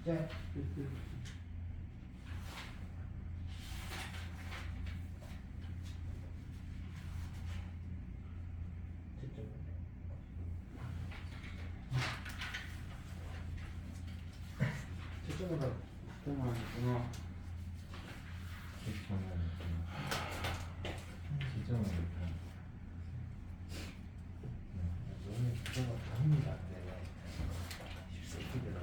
숙제. 채점보다 똥하는구나. 지점은 너는 그거가 반응이 안 돼. 새끼들아.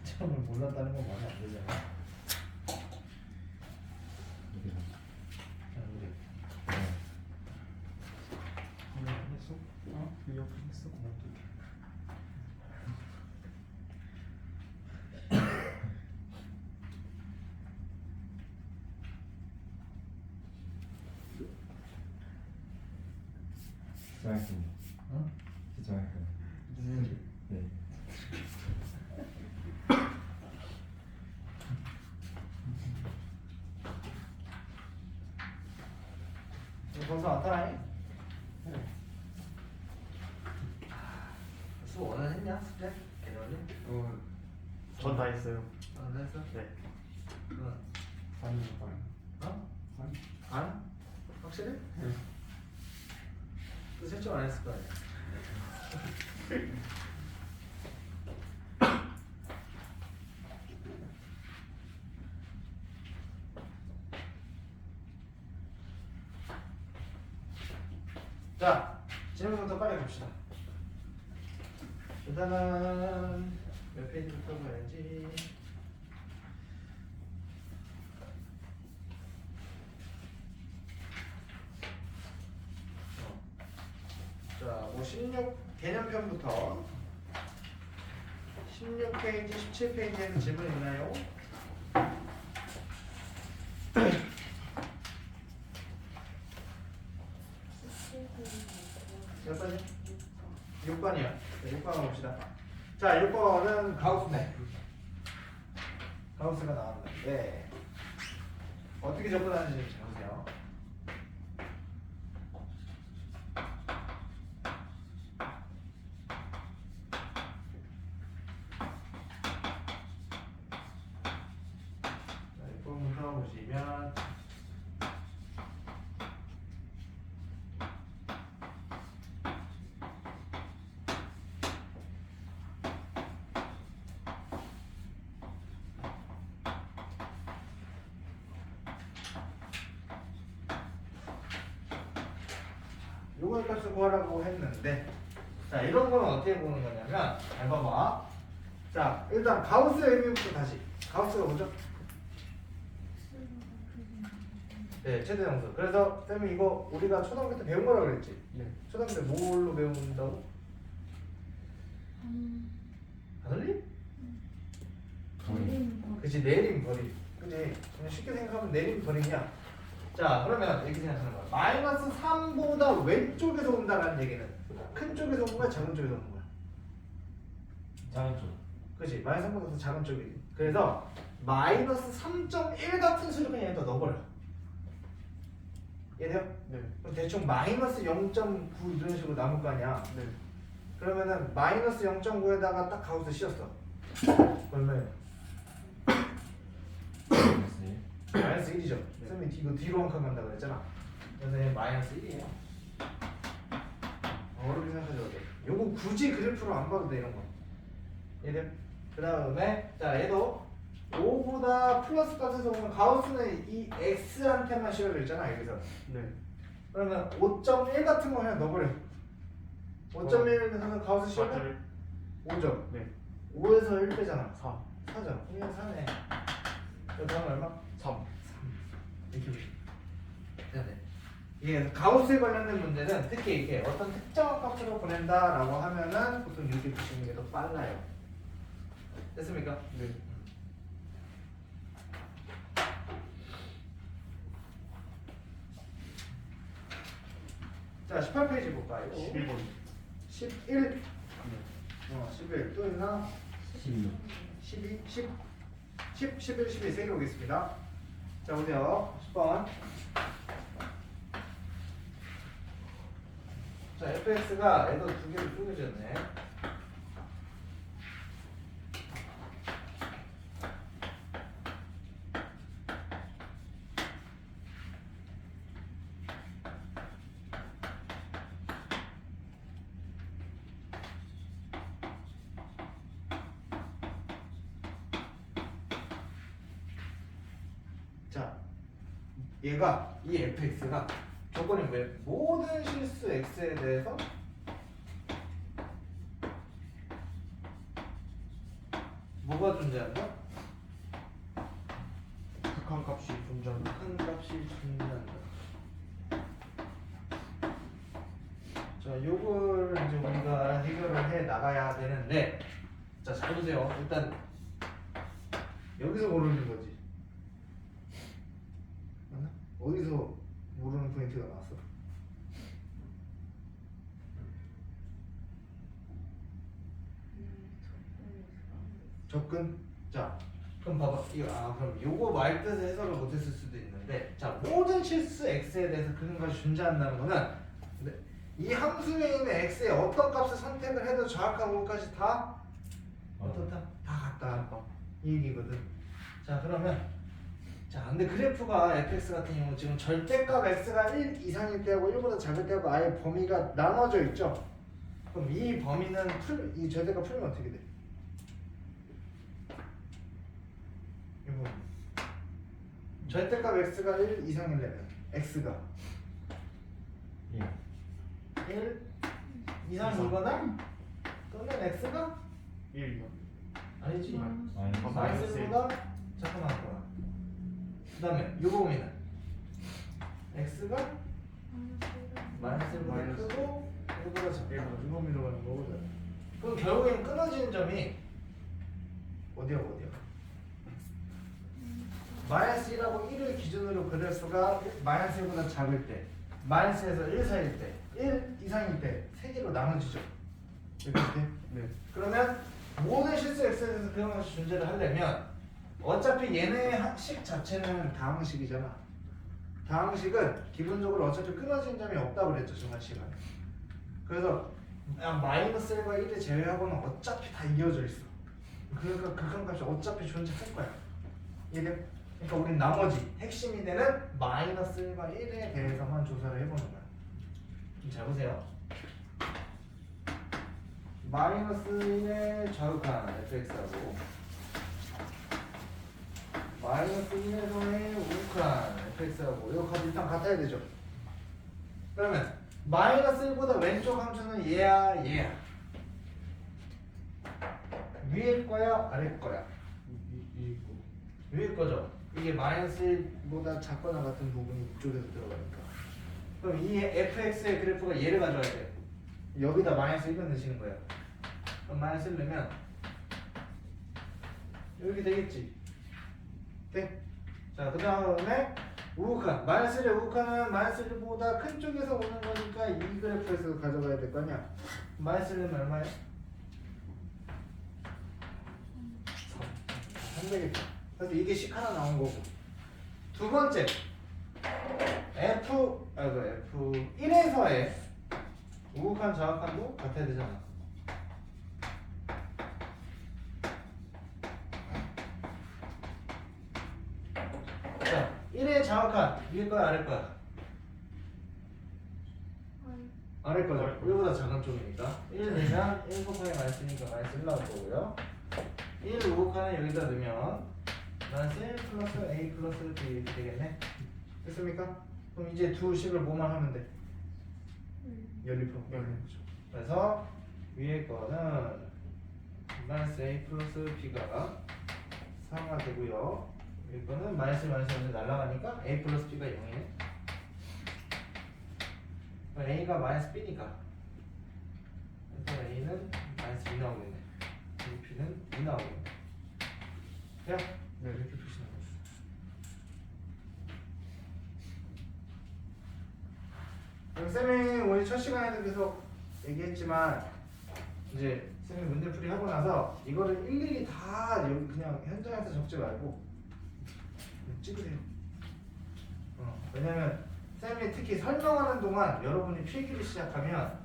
채점을 몰랐다는 건 말이 안 되잖아. 자, 우리 이거 했어? 어? 이거 했어? 시작했습니다. 어? 시작했어요. 누군지. 네. 벌써 왔다라니? 수업 오늘 했냐? 숙제? 개념이? 전 다 했어요. 안 했어? 네. 응. 반이요, 반. 어? 반? 안? 확실해? 네. 또 채점 안 했을 거 아니야? 자, 질문부터 빨리 봅시다. 일단은 몇 페이지부터 봐야지. 자, 뭐 16 개념편부터 16페이지, 17페이지에는 질문 있나요? 몇 번이요? 6번이요. 6번 봅시다. 자, 6번은 가우스네. 가우스가 나왔는데 어떻게 접근하는지 잘 보세요. 자, 6번부터 보시면 요거의 값을 구하라고 했는데, 자, 이런 거는 어떻게 보는 거냐면, 잘 봐봐. 자, 일단 가우스의 의미부터 다시. 가우스가 뭐죠? 네, 최대 정수. 그래서 쌤이 이거 우리가 초등학교 때 배운 거라고 그랬지? 네. 초등학교 때 뭘로 배운다고? 바늘리? 그치, 내림 버림. 그치? 그냥 쉽게 생각하면 내림 버림이야. 자, 그러면 이렇게 생각하는 거야. 마이너스 3보다 왼쪽에서 온다는 얘기는 큰 쪽에서 오는 거야, 작은 쪽에서 오는 거야? 작은 쪽. 그치? 마이너스 3보다 더 작은 쪽이지. 그래서 마이너스 3.1 같은 수를 그냥 여기다 넣어버려. 이해돼요? 네. 그럼 대충 마이너스 0.9 이런 식으로 남을 거 아니야. 네. 그러면은 마이너스 0.9에다가 딱 가우스 씌웠어. 얼마예요? 마이너스 1이죠. 쌤이 이거 뒤로 한 칸 간다고 그랬잖아. 그래서 얘 마이너스 1이에요. 어렵게 생각하셔도 돼. 요거 굳이 그래프로 안 봐도 돼, 이런 거. 얘들. 그 다음에 자, 얘도 5보다 플러스 값에서 오면 가우스는 이 x한테만 씌워져 있잖아, 여기서. 네. 그러면 5.1 같은 거 그냥 넣어버려. 5.1에서 가우스 씌우면 5점. 네. 5에서 1 빼잖아. 4. 4점. 그냥 4네. 그 다음 얼마? 3. 이렇게 보시면. 이게 가우스에 관련된 문제는 특히 이게 어떤 특정한 값으로 보낸다라고 하면은 보통 이렇게 보시는 게 더 빨라요. 됐습니까? 네. 자, 18페이지 볼까요? 11번. 11. 네. 11. 또 있나? 16. 12, 10, 10, 11, 12 세 개 오겠습니다. 자, 보세요. 10번. 자, fx가 애도 두 개로 쪼개졌네. 얘가 이 fx가 조건이 뭐예요? 모든 실수 x에 대해서 뭐가 존재한다? 극한값이 존재한다. 큰 값이 존재한다. 자, 요걸 이제 우리가 해결을 해 나가야 되는데, 자, 잘 보세요. 일단 여기서 모르는 거지. 맞나? 어디서 모르는 포인트가 나왔어? 접근. 자, 그럼 봐봐. 그럼 요거 말 뜻을 해석을 못했을 수도 있는데, 자, 모든 실수 x에 대해서 그런 것이 존재한다는 거는 이 함수에 있는 x의 어떤 값을 선택을 해도 정확한 것까지 다 어떻다? 다 같다. 이 얘기거든. 자, 그러면 자, 근데 그래프가 fx 같은 경우 지금 절대값 x가 1 이상일 때하고 1보다 작을 때하고 아예 범위가 나눠져 있죠. 그럼 이 범위는 이 절대값 풀면 어떻게 돼? 이거 절대값 x가 1 이상이려면 x가 1 1 이상이거나 또는 x가 1이요. 아니지 마이너스 마이너스 1보다 작거나 그 다음에 요 범위는 x가 마이너스 1보다 마이너스 크고 1보다 작다. 1보다 이 범위로 가는 거거든. 그럼 결국엔 끊어지는 점이 어디야? 마이너스 1하고 1을 기준으로 그래프가 마이너스 1보다 작을 때, 마이너스에서 1 사이일 때, 1 이상일 때 세 개로 나눠지죠. 이렇게. 네. 그러면 모든 실수 x에 대해서 그런 것이 존재를 하려면 어차피 얘네 식 자체는 다항식이잖아. 다항식은 기본적으로 어차피 끊어진 점이 없다고 그랬죠, 중간 시간에. 그래서 마이너스 1과 1을 제외하고는 어차피 다 이어져 있어. 그러니까 극한값이 어차피 존재할 거야. 이해돼? 그러니까 우린 나머지 핵심이 되는 마이너스 1과 1에 대해서만 조사를 해보는 거야. 잘 보세요. 마이너스 1의 좌극한 fx하고 마이너스 1에서의 우극한 fx하고 이거 값이 일단 같아야 되죠. 그러면 마이너스 1보다 왼쪽 함수는 얘야 얘야. 위일 거야 아래일 거야? 위일 거죠. 이게 마이너스 1보다 작거나 같은 부분이 이쪽에서 들어가니까. 그럼 이 fx의 그래프가 얘를 가져와야 돼. 여기다 마이너스 1을 넣으시는 거야. 그럼 마이너스 1 넣으면 이렇게 되겠지. 돼? 자, 그 다음에 우극한. 마이너스 1의 우극한은 마이너스 1보다 큰 쪽에서 오는 거니까 이 그래프에서 가져가야 될 거 아니야. 마이너스 1은 얼마야? 3 되겠다. 그래서 이게 식 하나 나온 거고. 두 번째 F1에서의 우극한 좌극한도 같아야 되잖아. 자, 1의 좌극한 위에 거야 아래 거야? 아래 거죠. 1보다 작은 쪽이니까 1 넣으면 1 곱하기 마이너스니까 마이너스 1 나올 거고요. 1 우극한을 여기다 넣으면 마이너스 1 플러스 a 플러스 b 이렇게 되겠네. 됐습니까? 그럼 이제 두 식을 뭐만 하면 돼? 연립하면 되죠. 그래서 위에 거는 마이너스 a 플러스 b가 3가 되고요. 위에 거는 마이너스 마이너스 먼저 날아가니까 a 플러스 b가 0이네. a가 마이너스 b니까 그래서 a는 마이너스 2 나오겠네. b는 2 나오겠네. 돼요? 네, 이렇게 표시는 거죠. 쌤이 오늘 첫 시간에도 계속 얘기했지만 이제 쌤이 문제풀이 하고 나서 이거를 일일이 다 여기 그냥 현장에서 적지 말고 찍으세요. 왜냐면 쌤이 특히 설명하는 동안 여러분이 필기를 시작하면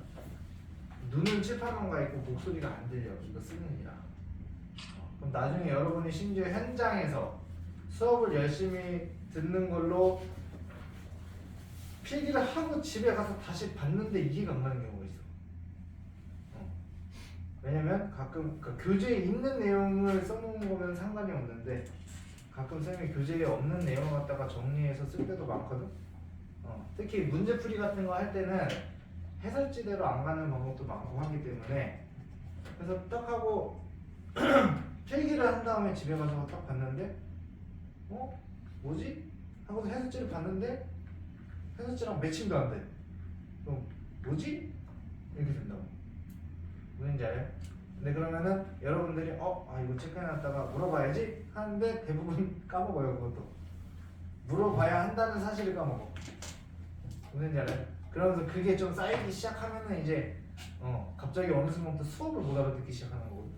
눈은 칠판만 가 있고 목소리가 안 들려. 이거 쓰는 이라. 그럼 나중에 여러분이 심지어 현장에서 수업을 열심히 듣는 걸로 필기를 하고 집에 가서 다시 봤는데 이해가 안 가는 경우가 있어. 왜냐면 가끔 교재에 있는 내용을 써놓은 거면 상관이 없는데 가끔 쌤이 교재에 없는 내용을 갖다가 정리해서 쓸 때도 많거든. 특히 문제풀이 같은 거 할 때는 해설지대로 안 가는 방법도 많고 하기 때문에 그래서 딱 하고 필기를 한 다음에 집에 가서 딱 봤는데 뭐지? 하고서 해설지를 봤는데 해설지랑 매칭도 안 돼. 그럼 뭐지? 이렇게 된다고. 뭔지 알아요? 근데 그러면은 여러분들이 이거 체크해놨다가 물어봐야지 하는데 대부분 까먹어요. 그것도 물어봐야 한다는 사실을 까먹어. 뭔지 알아요? 그러면서 그게 좀 쌓이기 시작하면은 이제 갑자기 어느 순간부터 수업을 못 알아듣기 시작하는 거거든.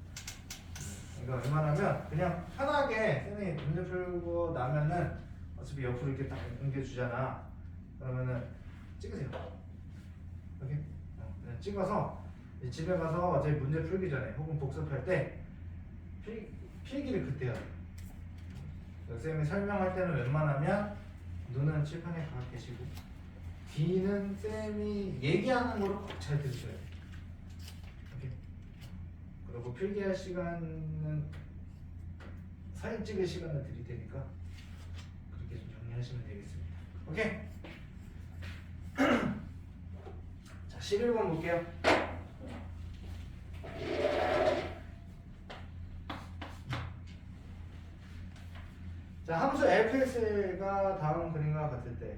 그러니까 웬만하면 그냥 편하게 선생님이 문제 풀고 나면은 어차피 옆으로 이렇게 딱 옮겨주잖아. 그러면은 찍으세요. 이렇게 그냥 찍어서 이제 집에 가서 어차피 문제 풀기 전에 혹은 복습할 때 필기를 그때 해야 돼. 쌤이 설명할 때는 웬만하면 눈은 칠판에 가 계시고 귀는 쌤이 얘기하는 거를 꼭 잘 들으셔야 돼. 이렇게. 그리고 필기할 시간은 사진 찍을 시간을 드릴 테니까 그렇게 좀 정리하시면 되겠습니다. 오케이? 자, 11번 볼게요. 자, 함수 fx가 다음 그림과 같을 때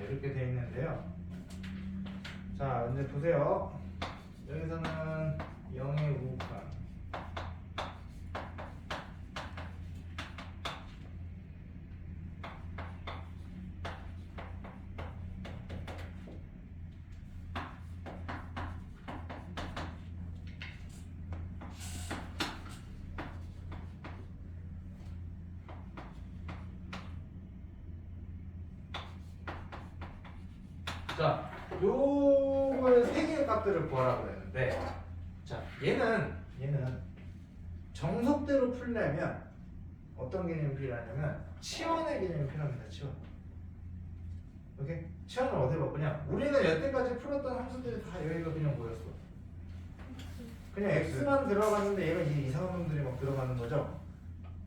이렇게 되어 있는데요. 자, 이제 보세요. 여기서는 0의 우극한 자, 요걸 세 개의 값들을 구하라고 그랬는데, 자, 얘는 정석대로 풀려면 어떤 개념이 필요하냐면 치환의 개념이 필요합니다. 치환. 오케이? 치환을 어디에 바꾸냐? 우리는 여태까지 풀었던 함수들이 다 여기가 그냥 뭐였어? 그냥 x만 들어갔는데 얘가 이 이상한 놈들이 막 들어가는 거죠.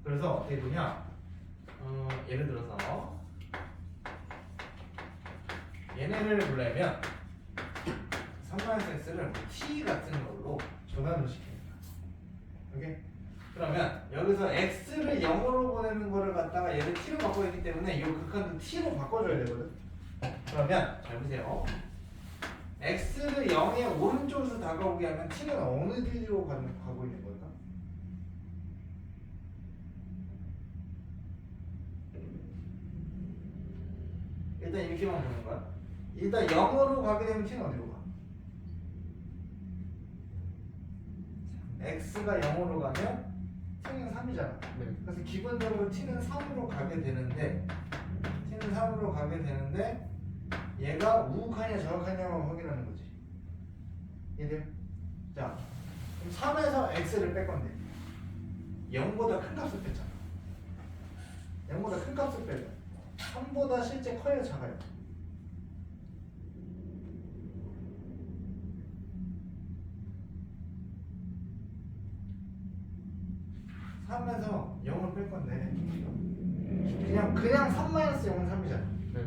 그래서 어떻게 보냐? 예를 들어서 얘네를 보려면 3-x를 t 같은 걸로 전환을 시킵니다. 오케이? 그러면 여기서 x를 0으로 보내는 거를 갖다가 얘를 t로 바꿔야 하기 때문에 이 극한도 t로 바꿔줘야 되거든. 그러면 잘 보세요. x를 0의 오른쪽에서 다가오게 하면 t는 어느 길로 가고 있는 걸까? 일단 이렇게만 보는 거야. 일단 0으로 가게 되면 t는 어디로 가? x가 0으로 가면 t는 3이잖아. 네. 그래서 기본적으로 t는 3으로 가게 되는데 t는 3으로 가게 되는데 얘가 우극하냐 정확하냐만 확인하는 거지. 이해돼요? 자, 그럼 3에서 x를 뺄 건데 0보다 큰 값을 뺐잖아. 0보다 큰 값을 빼면 3보다 실제 커요 작아요? 3에서 0을 뺄 건데 그냥 3-0은 3이잖아. 네.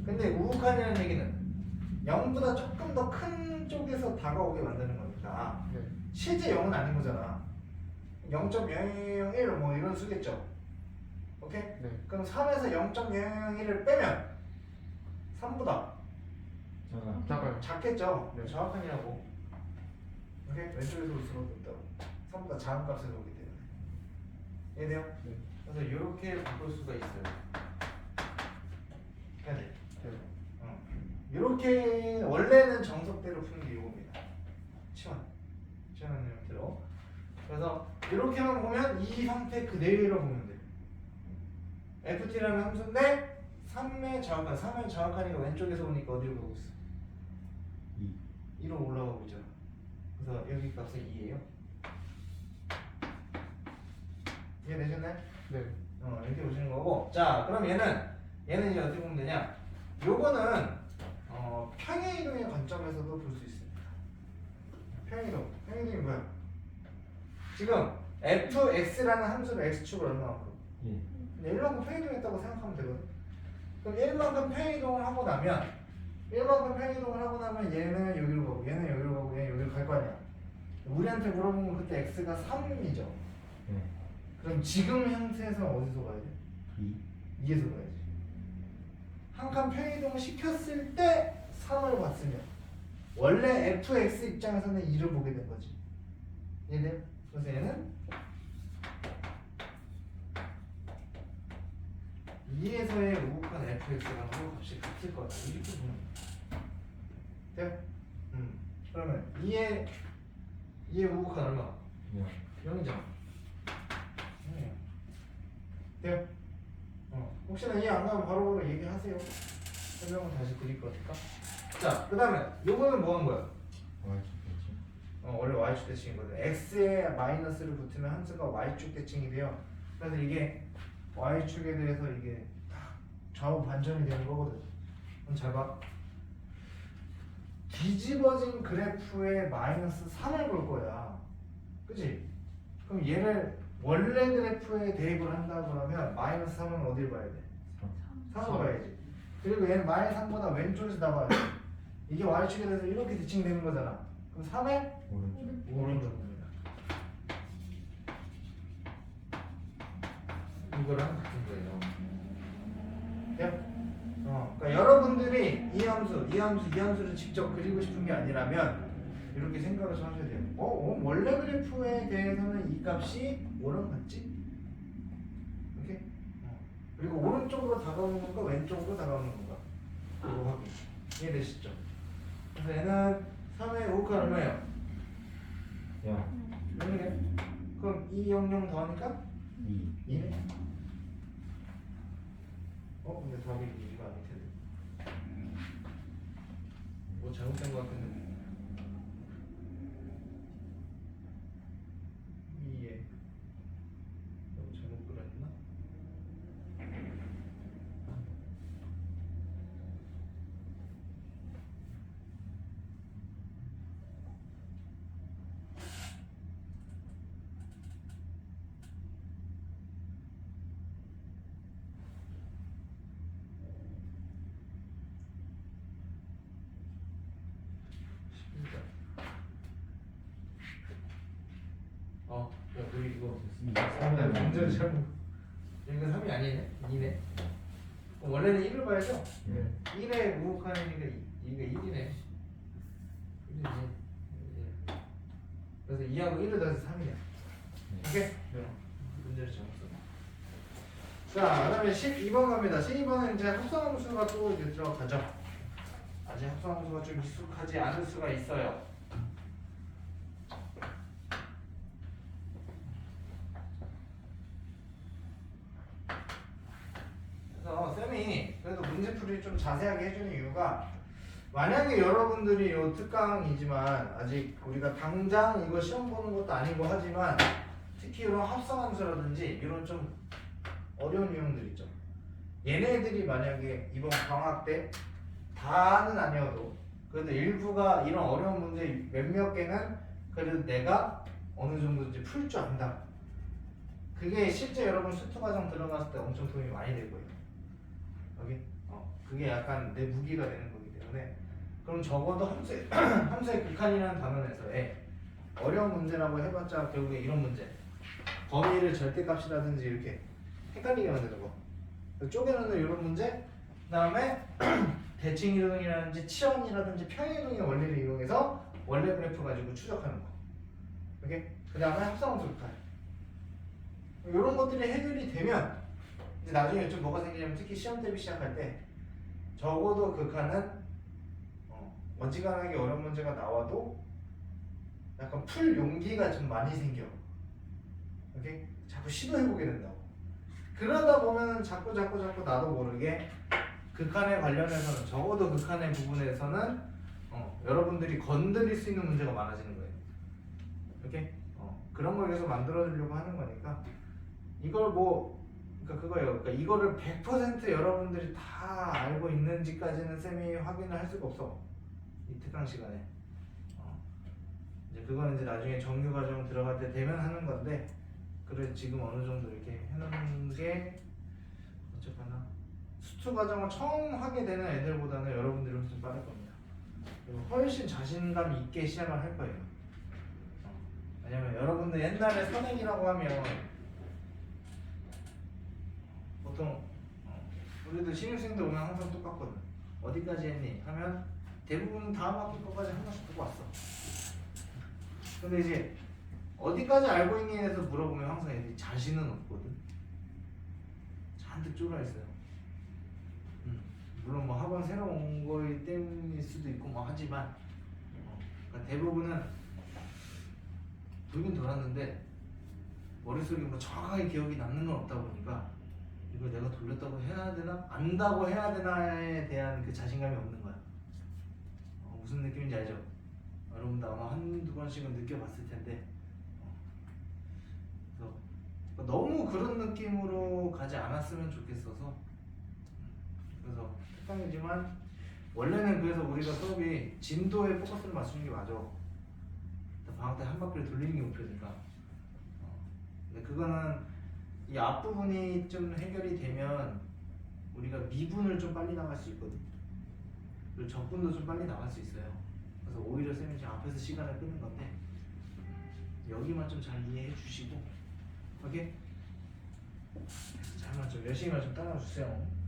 근데 우극한이라는 얘기는 0보다 조금 더 큰 쪽에서 다가오게 만드는 거니까 네. 실제 0은 아닌 거잖아. 0.0001 뭐 이런 수겠죠. 오케이? 네. 그럼 3에서 0.001을 빼면 3보다 작아. 작아요. 작겠죠. 네. 정확하냐고. 오케이? 왼쪽에서 올 수밖에 없다고. 3보다 작은 값에서 오기 때문에. 이해돼요? 네. 그래서 이렇게 바꿀 수가 있어요. 해야 돼. 네. 이렇게 원래는 정석대로 푸는 게 이겁니다. 치환 형태로. 그래서 이렇게만 보면 이 형태 그대로 보면 돼. ft라는 함수인데 3의 정확한 3의 정확하니까 왼쪽에서 오니까 어디로 가고 있어? 2로 올라가고 있잖아. 그래서 여기 값은 2예요. 이해되셨나요? 네. 이렇게 보시는 거고. 자, 그럼 얘는 이제 어떻게 보면 되냐? 요거는 평행 이동의 관점에서도 볼 수 있습니다. 평행 이동이 뭐야? 지금 fx라는 함수를 x축을 얼마만큼? 근데 1만큼 평행 이동했다고 생각하면 되거든. 그럼 1만큼 평행 이동을 하고 나면 얘는 여기로 가고 얘는 여기로 가고 얘는 여기로 갈 거 아니야. 우리한테 물어보면 그때 x가 3이죠. 그럼 지금 형태에서 어디서 가야 돼? 2에서 가야지. 한 칸 평이동을 시켰을 때 3을 봤으면 원래 fx 입장에서는 2를 보게 된 거지. 이해돼요? 그래서 얘는 2에서의 우극한 fx랑 그 값이 같을 거다. 이렇게 보면 돼요? 그러면 2의 우극한 얼마? 0이잖아. 돼요? 혹시나 이해 안 가면 바로 얘기하세요. 설명을 다시 드릴 거니까. 자, 그 다음에 요거는 뭐 한 거야? 원래 y축 대칭이거든. x에 마이너스를 붙으면 함수가 y축 대칭이 돼요. 그래서 이게 y축에 대해서 이게 좌우 반전이 되는 거거든. 그럼 잘 봐. 뒤집어진 그래프에 마이너스 3을 볼 거야. 그치? 그럼 얘를 원래 그래프에 대입을 한다 그러면 마이너스 3은 어딜 봐야 돼? 3을 봐야지. 그리고 얘는 마이너스 3보다 왼쪽에서 나와야 돼. 이게 y축에 대해서 이렇게 대칭되는 거잖아. 그럼 3의 오른쪽입니다. 이거랑 같은 거예요. 돼요? 그러니까 여러분들이 이 함수를 직접 그리고 싶은 게 아니라면 이렇게 생각을 좀 하셔야 돼요. 원래 그래프에 대해서는 이 값이 뭐랑 같지? 이렇게. 그리고 오른쪽으로 다가오는 건가 왼쪽으로 다가오는 건가? 그거 확인. 이해되시죠? 그래서 얘는 3의 5가 얼마예요? 0이네. 그럼 2, 0, 0 더하니까? 2네. 근데 더하기 2가 아닐 텐데. 뭐 잘못된 것 같은데. 2에 잘못 그렸나? 야, 우리 이거 문제를 잘못. 여기가 3이 아니네? 2네? 원래는 1을 봐야죠? 1에 우극하니까 2가 1이네. 1이지. 그래서 2하고 1을 더해서 3이야. 오케이? 문제를 잘못 썼네. 자, 그 다음에 12번 갑니다. 12번은 이제 합성함수가 또 이제 들어가죠. 아직 합성함수가 좀 익숙하지 않을 수가 있어요. 쌤이 그래도 문제풀이를 좀 자세하게 해주는 이유가 만약에 여러분들이 요 특강이지만 아직 우리가 당장 이거 시험 보는 것도 아니고 하지만 특히 이런 합성함수라든지 이런 좀 어려운 유형들 있죠. 얘네들이 만약에 이번 방학 때 다는 아니어도 그래도 일부가 이런 어려운 문제 몇몇 개는 그래도 내가 어느 정도 이제 풀 줄 안다. 그게 실제 여러분 수투 과정 들어갔을 때 엄청 도움이 많이 될 거예요. 여기 그게 약간 내 무기가 되는 거기 때문에 그럼 적어도 함수의 극한이라는 단원에서의 어려운 문제라고 해봤자 결국에 이런 문제 범위를 절대값이라든지 이렇게 헷갈리게 만드는 거 쪼개놓는 이런 문제 그 다음에 대칭이동이라든지 치환이라든지 평행이동의 원리를 이용해서 원래 그래프 가지고 추적하는 거 오케이? 그 다음에 합성함수 극한. 이런 것들이 해결이 되면 이제 나중에 좀 뭐가 생기냐면 특히 시험 대비 시작할 때 적어도 극한은 어지간하게 어려운 문제가 나와도 약간 풀 용기가 좀 많이 생겨. 오케이? 자꾸 시도해보게 된다고. 그러다 보면 자꾸 나도 모르게 극한에 관련해서는 적어도 극한의 부분에서는 여러분들이 건드릴 수 있는 문제가 많아지는 거예요. 오케이? 그런 걸 계속 만들어주려고 하는 거니까 이걸 뭐 그러니까 그거예요. 그러니까 이거를 100% 여러분들이 다 알고 있는지까지는 쌤이 확인을 할 수가 없어. 이 특강 시간에. 이제 그거는 이제 나중에 정규 과정 들어갈 때 되면 하는 건데 그래 지금 어느 정도 이렇게 해놓는 게 어쨌거나 수투 과정을 처음 하게 되는 애들보다는 여러분들이 훨씬 빠를 겁니다. 그리고 훨씬 자신감 있게 시작을 할 거예요. 왜냐면 여러분들 옛날에 선행이라고 하면 보통 우리도 신입생들 오면 항상 똑같거든. 어디까지 했니? 하면 대부분 다음 학기 거까지 한 번씩 듣고 왔어. 근데 이제 어디까지 알고 있니 해서 물어보면 항상 애들이 자신은 없거든. 잔뜩 쫄아 있어요. 물론 뭐 학원 새로 온 거기 때문일 수도 있고 뭐 하지만 그러니까 대부분은 돌긴 돌았는데 머릿속에 뭐 정확하게 기억이 남는 건 없다 보니까 이걸 내가 돌렸다고 해야 되나 안다고 해야 되나에 대한 그 자신감이 없는 거야. 무슨 느낌인지 알죠? 여러분도 아마 한두 번씩은 느껴봤을 텐데 그래서 너무 그런 느낌으로 가지 않았으면 좋겠어서 그래서 특강이지만 원래는 그래서 우리가 수업이 진도에 포커스를 맞추는 게 맞아. 방학 때 한 바퀴를 돌리는 게 목표니까. 근데 그거는 이 앞부분이 좀 해결이 되면 우리가 미분을 좀 빨리 나갈 수 있거든. 그리고 적분도 좀 빨리 나갈 수 있어요. 그래서 오히려 쌤이 지금 앞에서 시간을 끄는 건데 여기만 좀 잘 이해해 주시고 오케이? 잘만 좀 열심히만 좀 따라와 주세요.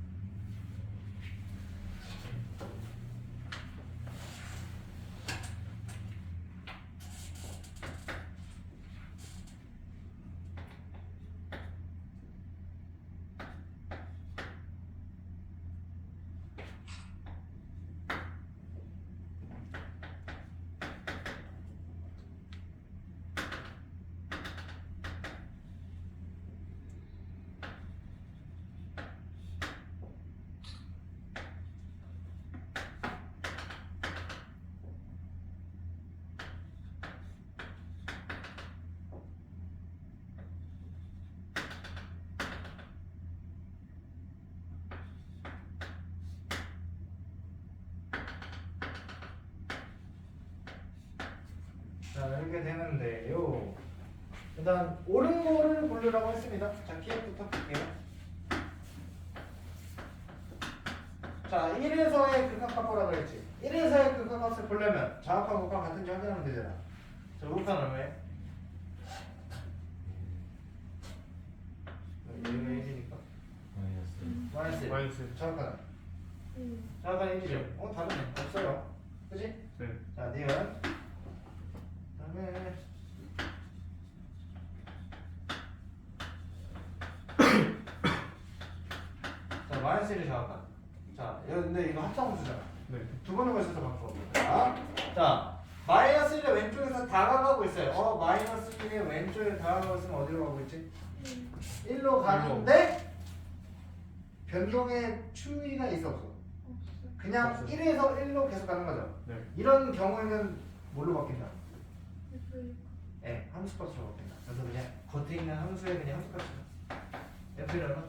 자 이렇게 되는데요. 일단 옳은 거를 고르라고 했습니다. 자 기억부터 볼게요. 자 1에서의 극한값 보라고 했지. 1에서의 극한값을 보려면 정확한 것과 같은지 확인하면 되잖아. 자 우선 얼마에? 여기가 1이니까 마이너스 정확하다. 정확한 1이죠. 다르네. 없어요. 그치? 네. 자 니은 그다음에 자 마이너스 1이 정확한. 자 근데 이거 합성함수잖아. 네. 두 번을 걸쳐서 바꿔봅니다. 자 마이너스 1의 왼쪽에서 다가가고 있어요. 마이너스 1의 왼쪽에 다가가고 있으면 어디로 가고 있지? 1로 가는데 변동의 추이가 있어 없어? 그냥 없어요. 1에서 1로 계속 가는 거죠. 네. 이런 경우에는 뭘로 바뀐다? 네, 함수값으로 바뀐다. 그래서 그냥 겉에 있는 함수에 그냥 함수값이다. F는 얼마?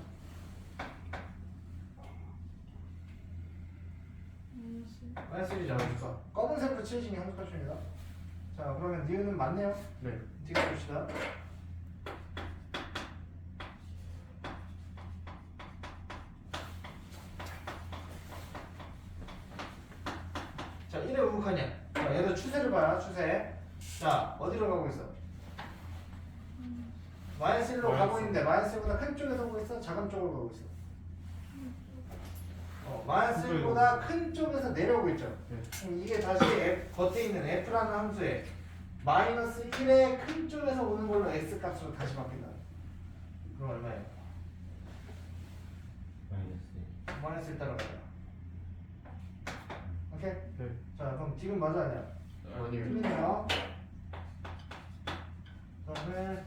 마이너스 1이죠. 그러니까 검은색으로 칠해진 게 함수값입니다. 자, 그러면 니은은 맞네요. 네. 뒤에 봅시다. 자, 1의 우극하냐? 자, 얘도 추세를 봐요. 추세. 자, 어디로 가고 있어? 마이너스 1로 가고 있는데 마이너스 1보다 큰 쪽에서 오고 있어? 작은 쪽으로 가고 있어? 마이너스 1보다 큰 쪽에서 내려오고 있죠? 네. 그럼 이게 다시 겉에 있는 F라는 함수에 마이너스 1의 큰 쪽에서 오는 걸로 x 값으로 다시 바뀐다. 그럼 얼마예요? 마이너스 마이너스 1 따라가자. 오케이? 네. 자, 그럼 지금 맞아 아니야? 아니요. 틀리네요. 그다음에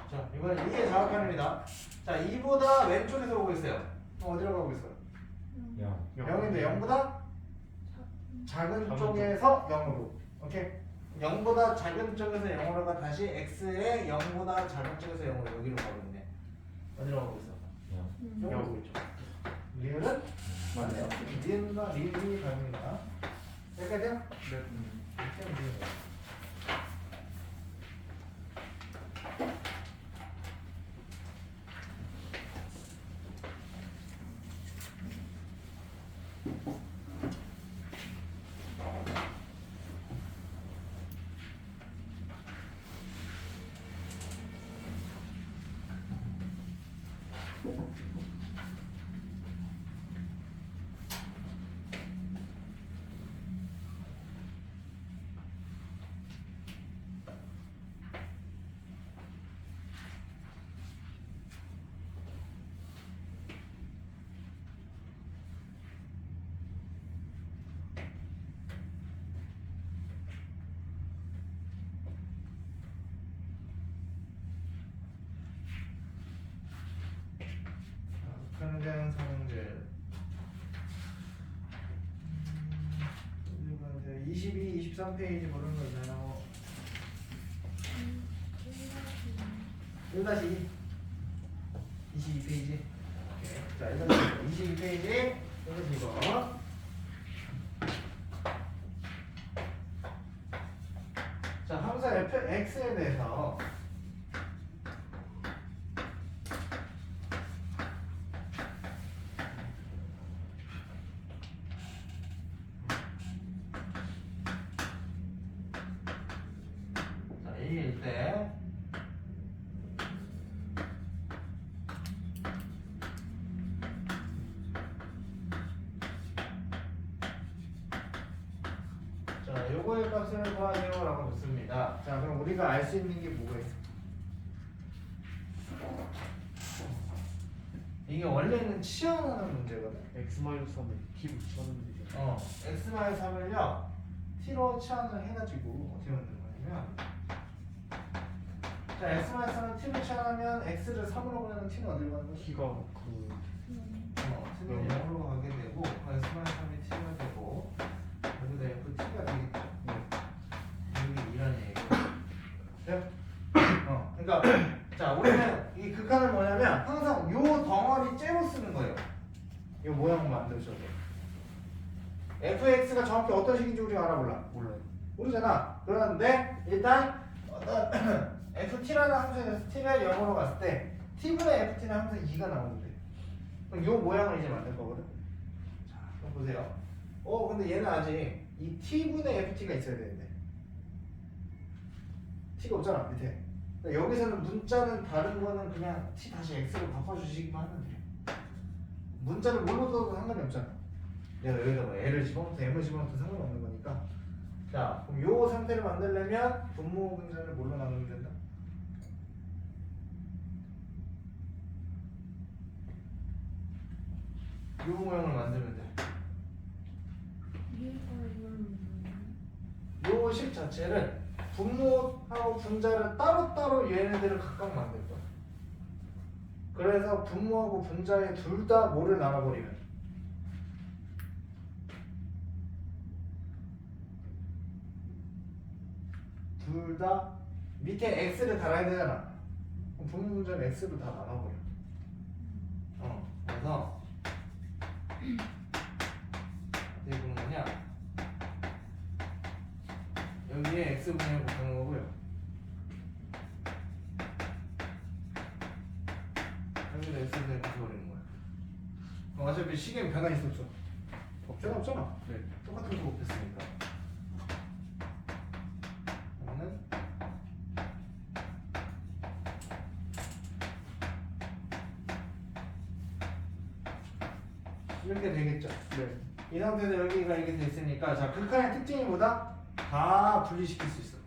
자, 이번엔 이게 정확한입니다. 자, 2보다 왼쪽에서 오고 있어요. 그럼 어디로 가고 있어요? 0 0인데 0보다 작은 작은 쪽에서 0으로. 오케이? 0보다 작은 쪽에서 0으로 가 다시 x의 0보다 작은 쪽에서 0으로 여기로 가고 있네. 어디로 가고 있어? 0 여기 가고 있죠. 리을은 맞네요. 리을과 리을이 가능합니다. 여기까지요? 네. 이렇게 하면 되는 거예요. 평행 성질 22, 23페이지 모르는 거 있나요? 1-2 22페이지. 자, 22페이지 1-2번. 자, 항상 x에 대해서 자, 이길 때 자, 요거의 값을 구하세요 라고 묻습니다. 자, 그럼 우리가 알 수 있는 게 뭐가 있어? 이게 원래는 치환하는 문제거든. x-3을 t 붙여넣으면 되죠. x-3을요 t로 치환을 해가지고 어떻게 만드는 거냐면, 자, x-3을 t로 치환하면 x를 3으로 보내는 t는 어디로 가는 거지? t가 그 t는 0으로 가게 되고 x-3이 t가 되고 여기다 ft가 되겠죠. 여기 이런 얘기예요. 네? 그러니까 자, 우리는 이 극한은 뭐냐면 항상 요 덩어리 째로 쓰는 거예요. 이 모양을 만들어줘야 돼. fx가 정확히 어떤 식인지 우리가 알아볼라? 몰라요. 모르잖아. 그런데 일단 어떤 ft라는 함수에서 t를 0으로 갔을 때 t분의 ft는 항상 2가 나오는데, 그럼 요 모양을 이제 만들 거거든. 자, 그럼 보세요. 근데 얘는 아직 이 t분의 ft가 있어야 되는데 t가 없잖아 밑에. 그러니까 여기서는 문자는 다른 거는 그냥 t 다시 x로 바꿔주시기만 하면 돼요. 문자를 뭘로 써도 상관이 없잖아. 내가 여기다 뭐 L을 집어넣든 M을 집어넣든 상관없는 거니까. 자, 그럼 요 상태를 만들려면 분모 분자를 뭘로 나누면 된다? 요 모양을 만들면 돼. 요 식 자체를 분모하고 분자를 따로따로 얘네들을 각각 만들 거야. 그래서 분모하고 분자에 둘 다 뭐를 나눠버리면 둘 다 밑에 x를 달아야 되잖아. 그럼 분모 분자는 x로 다 나눠버려. 그래서 어떻게 보는 거냐? 여기에 x분의 곱하는 거고요. 여기다 x분의 곱해버리는 거야. 그럼 어차피 식에 변화 있어 없어? 변화 없잖아. 네. 똑같은 거 곱했으니까. 그러면 이렇게 되겠죠. 네. 이 상태에서 여기가 이렇게 돼 있으니까 자 극한의 특징이 뭐다? 다 분리시킬 수 있어.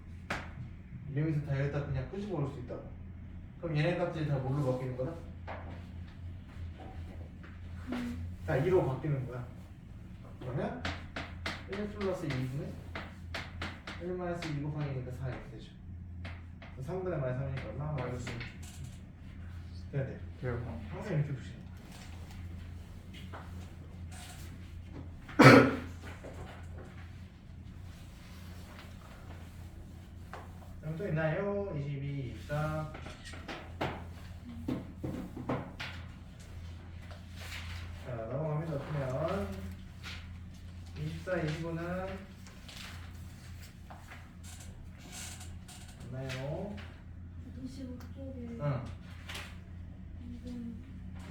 리미트 다 여기다 그냥 끄집어 올 수 있다고. 그럼 얘네 값들이 다 뭘로 바뀌는 거다? 다 2로 바뀌는 거야. 그러면 1 플러스 2분의 1 마이너스 2 곱하기니까 4 이렇게 되죠. 3분의 마이너스 3이니까 얼마? 마이너스 2. 돼야 돼. 돼요. 항상 이렇게 보시는 거야. 그럼 또 있나요? 22, 24. 자, 넘어갑니다. 그러면 24, 25는 맞나요? 25쪽에 응.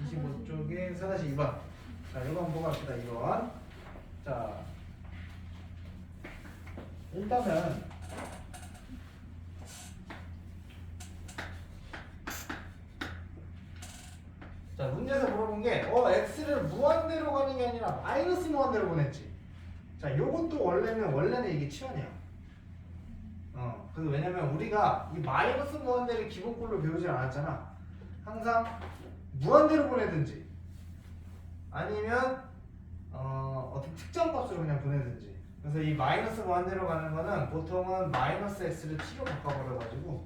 25쪽에 4-2번. 자, 이거 한번 보고 갑시다. 2번. 자, 일단은 자, 문제에서 물어본 게 x를 무한대로 가는 게 아니라 마이너스 무한대로 보냈지. 자, 요것도 원래는 이게 치환이야. 그래서 왜냐면 우리가 이 마이너스 무한대를 기본꼴로 배우지 않았잖아. 항상 무한대로 보내든지 아니면 어떤 특정 값으로 그냥 보내든지. 그래서 이 마이너스 무한대로 가는 거는 보통은 마이너스 x를 t로 바꿔버려가지고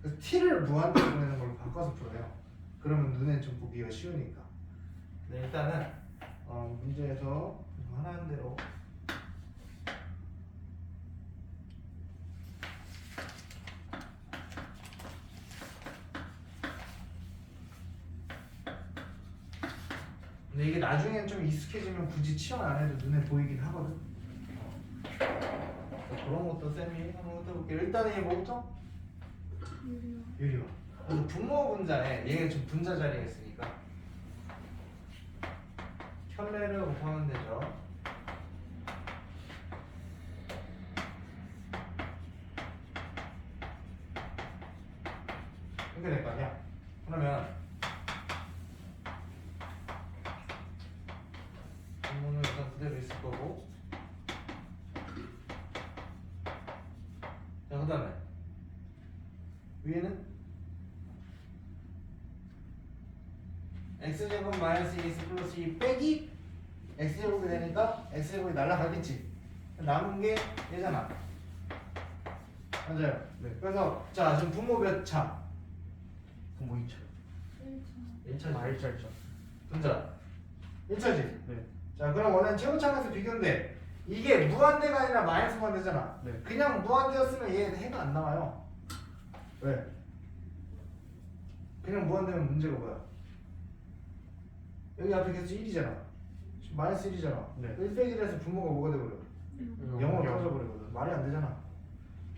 그래서 t를 무한대로 보내는 걸로 바꿔서 풀어요. 그러면 눈에 좀 보기가 쉬우니까. 네, 일단은 문제에서 하나한 대로 근데 이게 나중엔 좀 익숙해지면 굳이 치환 안 해도 눈에 보이긴 하거든. 그런 것도 쌤이 한번 해볼게요. 일단은 얘 뭐부터? 유리화. 그래서 분모 분자에 얘가 좀 분자 자리가 있으니까 현례를 곱하면 되죠. 이렇게 될 거 아니야? 그러면 분모는 일단 그대로 있을 거고, 자, 그 다음에 위에는 x제곱 마이너스 2x 플러스 2 빼기 x제곱이 되니까 x제곱이 날라가겠지. 남은 게 얘잖아. 맞아요. 네. 그래서 자 지금 분모 몇 차? 분모 2차. 1차지. 1차죠. 분자 1차지. 네. 자 그럼 원래는 최고차항에서 비교인데 이게 무한대가 아니라 마이너스 무한대잖아. 네. 그냥 무한대였으면 얘 해가 안 나와요. 왜? 그냥 무한대면 문제가 뭐야? 여기 앞에 계속 1이잖아. 지금 마이너스 1이잖아. 네. 1 빼기를 해서 분모가 뭐가 돼버려? 0으로 떨어져버리거든. 말이 안 되잖아.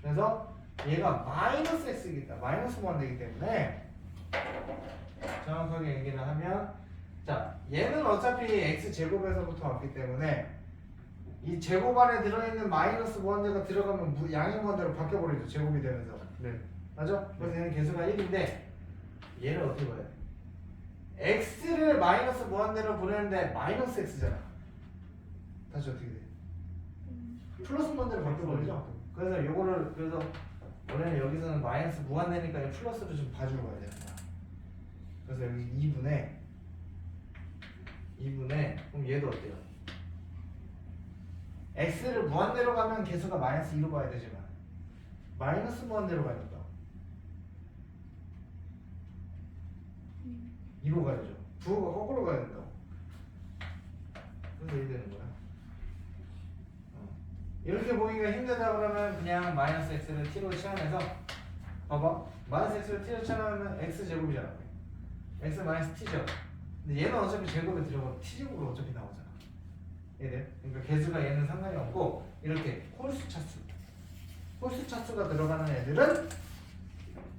그래서 얘가 마이너스 x이겠다. 마이너스 무한대이기 때문에 정확하게 얘기를 하면 자 얘는 어차피 x제곱에서부터 왔기 때문에 이 제곱 안에 들어있는 마이너스 무한대가 들어가면 양의 무한대로 바뀌어버리죠. 제곱이 되면서. 네. 맞아? 그래서 얘는 개수가 1인데 얘를 어떻게 봐요? x를 마이너스 무한대로 보내는데 마이너스 x잖아. 다시 어떻게 돼? 플러스 무한대로 바뀌어버리죠. 그래서 요거를 그래서 원래는 여기서는 마이너스 무한대니까 이 플러스를 좀 봐주고 가야 되는 거야. 그래서 여기 2분의 그럼 얘도 어때요? x를 무한대로 가면 개수가 마이너스 2로 봐야 되지만 마이너스 무한대로 가니까 2로 가야죠. 부호가 거꾸로 가야 된다고. 그래서 이렇게 되는 거야. 이렇게 보기가 힘들다 그러면 그냥 마이너스 x를 t로 치환해서 봐봐. 마이너스 x를 t로 치환하면 x제곱이잖아. x 마이너스 t죠. 근데 얘는 어차피 제곱에 들어가면 t제곱으로 어차피 나오잖아. 얘들. 그러니까 개수가 얘는 상관이 없고 이렇게 홀수 차수. 홀수 차수가 들어가는 애들은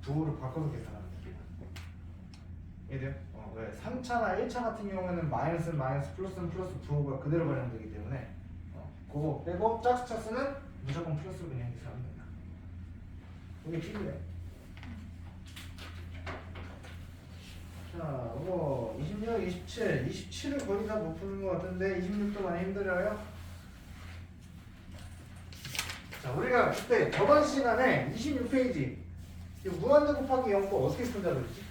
부호를 바꿔서 계산하면 됩니다. 얘들. 왜? 3차나 1차 같은 경우에는 마이너스 플러스는 플러스 부호가 그대로 반영되기 때문에 그거 빼고 짝수 차수는 무조건 플러스로 그냥 계산하면 된다. 이게 필요해. 자, 뭐 26, 27, 27을 거의 다 못 푸는 것 같은데 26도 많이 힘들어요. 자, 우리가 그때 저번 시간에 26페이지 무한대 곱하기 0거 어떻게 푼다 그랬지?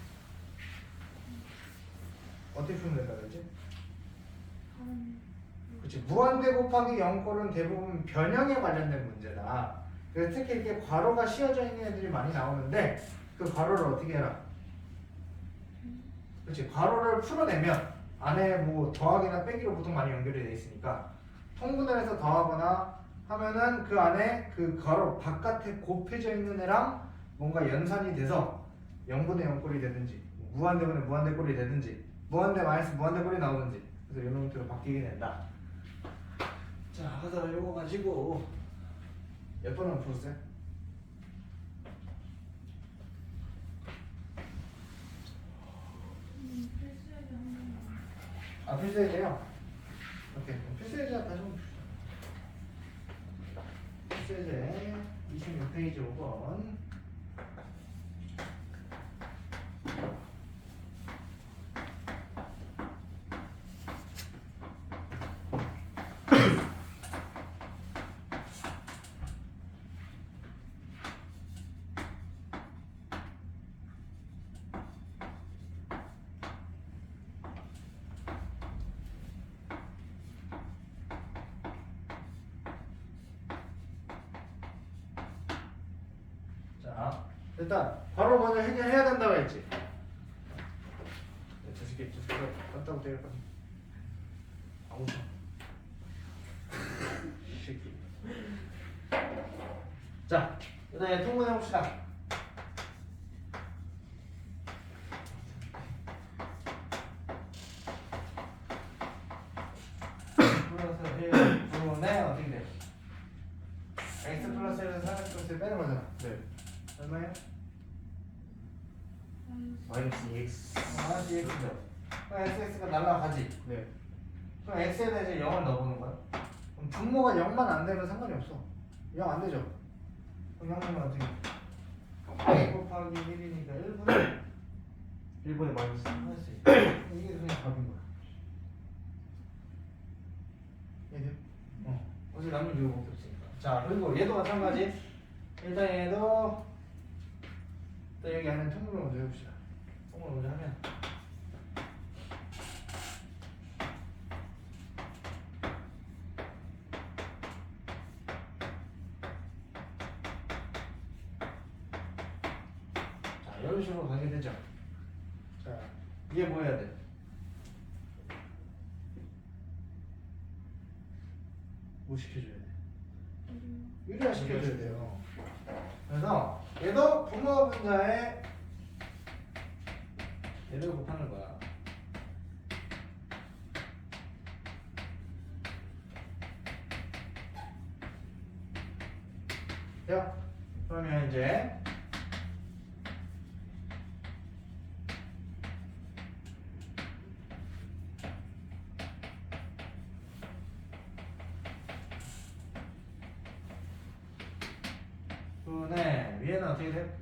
어떻게 풀면 된다 그랬지? 그렇지. 무한대 곱하기 0꼴은 대부분 변형에 관련된 문제다. 그래서 특히 이렇게 괄호가 씌어져 있는 애들이 많이 나오는데 그 괄호를 어떻게 해라? 그렇지. 괄호를 풀어내면 안에 뭐 더하기나 빼기로 보통 많이 연결이 돼 있으니까 통분을 해서 더하거나 하면은 그 안에 그 괄호 바깥에 곱해져 있는 애랑 뭔가 연산이 돼서 0분의 0꼴이 되든지 무한대분의 무한대꼴이 되든지 무한대 마이너스 무한대꼴이 나오든지 그래서 이런 형태로 바뀌게 된다. 자, 하다가 이거 가지고 몇 번은 풀었어요? 필수에게 한 번만. 아, 필수예제요? 오케이. 그럼 필수예제 다시 한번 봅시다. 필수예제 26페이지 5번. 자, 일단 바로 먼저 해결해야 된다고 했지. 저 새끼 깜짝 때렸거든. 아우 이 새끼. 자, 일단 통분해 봅시다. 플러스 1 분의 어떻게 돼? x 플러스 1에서 3x 플러스 1 빼는 거잖아. 네. 얼마예요? 마이너스 2x. 마이너스 2x죠. 그럼 xx가 날라가지. 네. 그럼 x에 대해서 0을 넣어보는 거야. 그럼 분모가 0만 안 되면 상관이 없어. 0 안 되죠? 그럼 0 되면 어떻게 돼? a 곱하기 1이니까 1분의 1분의 마이너스. 마이너스 1. 이게 그냥 답인 거야. 얘들? 어제 남는 이유밖에 없으니까. 자, 그리고 얘도 마찬가지. 일단 얘도 또 여기 안에 통분을 먼저 해봅시다. 통분을 먼저 하면 자, 이런 식으로 가게 되죠. 자, 이게 뭐 해야 돼? 뭐 시켜줘야 돼? 유리화 시켜줘야 돼요. 그래서 얘도 분모 분자에 얘를 곱하는 거야. 돼요? 그러면 이제 분의 위에는 어떻게 돼?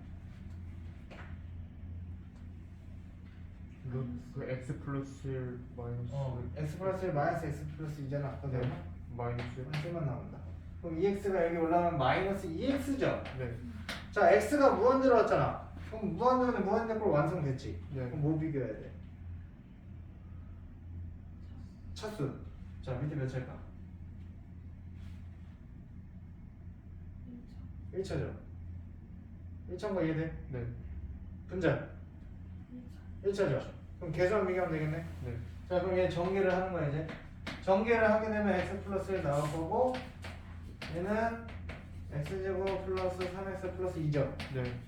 그 x 플러스 마이너스. x 플러스 1 마이너스 x 플러스 2잖아. 그거 되나? 마이너스. 마이너스만 나온다. 그럼 2x가 여기 올라가면 마이너스 2x죠? 네. 자, x가 무한 들어왔잖아. 그럼 무한대면 무한대 꼴 완성됐지? 네. 그럼 뭐 비교해야 돼? 차수. 자, 밑에 몇 차일까? 1차죠. 1차인 거 이해돼? 네. 분자. 1차죠. 그럼 계산 비교하면 되겠네? 네. 자, 그럼 얘 전개를 하는 거야 이제. 전개를 하게 되면 x 플러스 1 나올 거고 얘는 x제곱 플러스 3x 플러스 2죠. 네.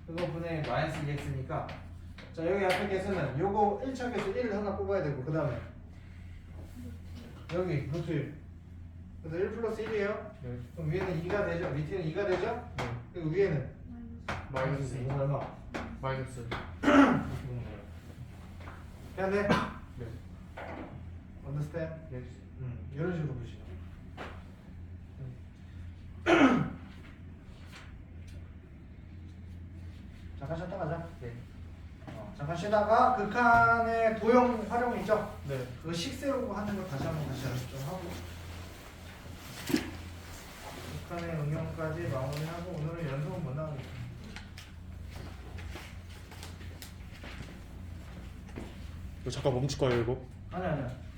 그거 분의 마이너스 2x니까 자, 여기 앞에 개수는 요거 1차 개수 1 하나 뽑아야 되고 그 다음에 여기 루트 1 그래서 1 플러스 1이에요. 네. 그럼 위에는 2가 되죠. 밑에는 2가 되죠. 네. 그리고 위에는 마이너스 2. 이건 얼마? 마이너스. 그냥 돼? 네. understand? 네. 이런 식으로 보시면 잠깐 쉬었다 가자. 네. 잠깐 쉬다가 극한의 도형 활용 있죠? 네. 그거 식세우고 하는 거 다시 한번 좀 하고 극한의 응용까지 마무리하고 오늘은 연속은 못 나가겠습니다. 이거 잠깐 멈출 거예요 이거? 아니야.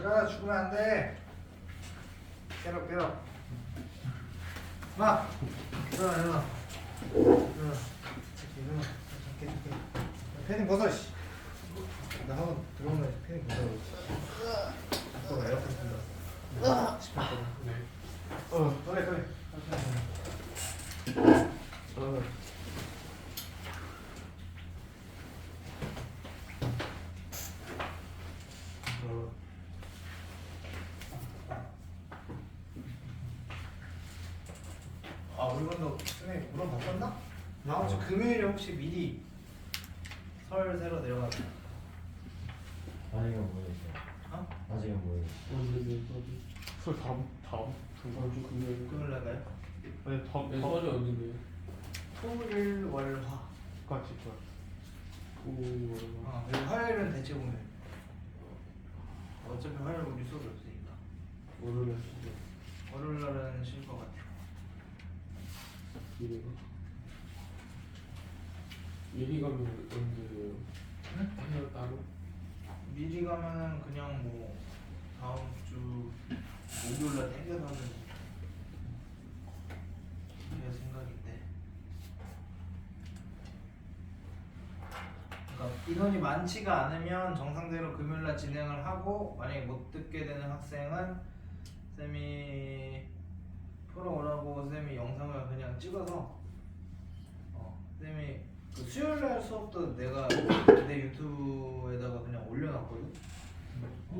얘들아 죽으면 안 돼. 때려. 마. 일어나. 일어나. 패딩 벗어. 씨. 나 한번 들어오면 패딩 벗어. 아빠가 에어컨 튼다. 싶었거든. 네. 그래. 아, 우리번도 선생님 물어봤었나? 다음 주 금요일에 혹시 미리 설 새로 내려가나? 아직은 모르겠어요. 어? 아직은 모르겠어요. 언제네 설 다음 주 금요일. 금요일 나가요? 아니 다음 설이 언제인데요? 토일 월화. 같이 거야. 그리고 화요일은 대체 공휴일. 어차피 화요일 우리 수업이 없으니까. 월요일에 하시죠. 월요일 날은 쉴 것 같아. 미래가? 미리 가면 언제예요? 응? 하나 따로? 미리 가면은 그냥 뭐 다음 주 목요일 날 땡겨서 하면 제 생각인데. 그러니까 인원이 많지가 않으면 정상대로 금요일 날 진행을 하고, 만약에 못 듣게 되는 학생은 쌤이 프로 오라고 쌤이 영상을 그냥 찍어서 쌤이 그 수요일 날 수업도 내가 내 유튜브에다가 그냥 올려놨거든.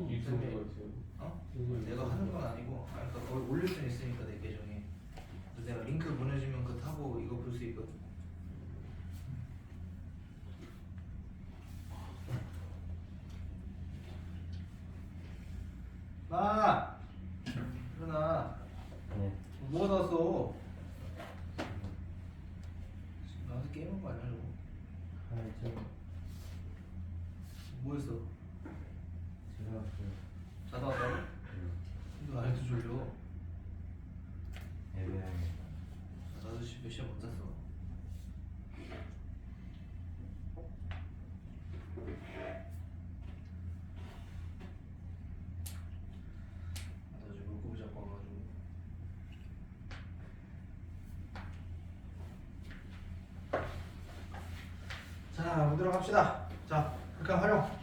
유튜브가 쌤이 있어요? 내가 하는 건 아니고, 그러니까 거기 올릴 수 있으니까 내 계정에. 그래서 내가 링크 보내주면 그거 타고 이거 볼 수 있거든. 마, 일어나. 네. 뭐 넣었어? 나한테 게임한 거 아니야 저거? 저 뭐 했어? 제가 자다 왔다고? 너 아직도 졸려. 애매하게 나도 몇 시간 못 잤어. 나도 지금 물고기 잡고 와가지고. 자, 오도록 합시다. 자, 극한 활용.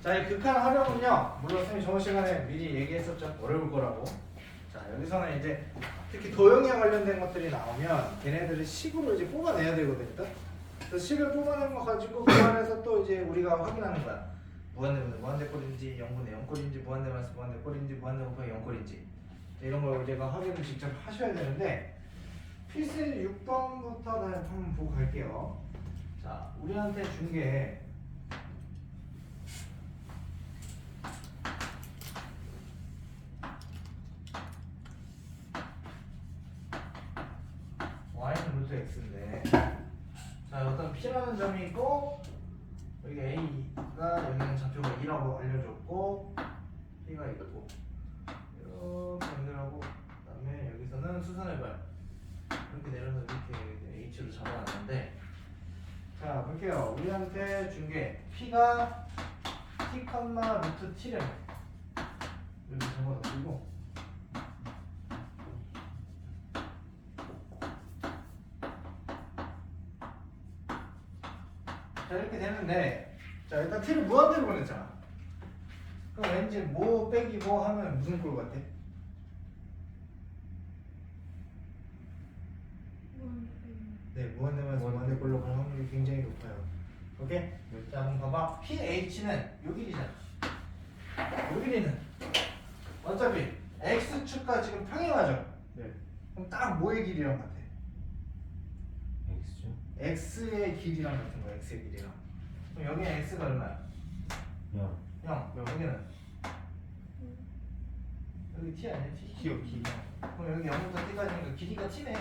자, 이 극한 활용은요, 물론 선생님이 저번 시간에 미리 얘기했었죠. 어려울 거라고. 자, 여기서는 이제 특히 도형에 관련된 것들이 나오면 걔네들을 식으로 이제 뽑아내야 되거든요. 그래서 식을 뽑아낸 거 가지고 그 안에서 또 이제 우리가 확인하는 거야. 무한대면 무한대꼴인지 0분의 0꼴인지 무한대만에서 무한대꼴인지 무한대 곱하기 0꼴인지 이런 걸 우리가 확인을 직접 하셔야 되는데, 필수 6번부터 한번 보고 갈게요. 자, 우리한테 준 게 y는 루트 x인데, 자, 어떤 p라는 점이 있고, 여기가 a가 여기는 좌표가 2라고 알려줬고, p가 있고, 이렇게 연결하고, 그 다음에 여기서는 수선해봐요. 이렇게 내려서 이렇게 h로 잡아놨는데, 자, 볼게요. 우리한테 준 게 p가 t, 루트 t래. 이렇게 잡아놓고, 자, 이렇게 되는데, 자, 일단 t를 무한대로 보냈잖아. 그럼 왠지 뭐 빼기 뭐 하면 무슨 꼴 같아? 네, 무한대면서 무한대꼴로 갈 확률이 굉장히 높아요. 오케이? 자, 한번 봐봐. PH는 요 길이잖아. 요 길이는 어차피 X축과 지금 평행하죠? 네. 그럼 딱 뭐의 길이랑 같아? X죠? X의 길이랑 같은 거야, X의 길이랑. 그럼 여기는 X가 얼마야? 0. 0. 여기는 여기 t 아니야? t? T요 T. 그럼 여기 0부터 t까지니까 길이가 t네.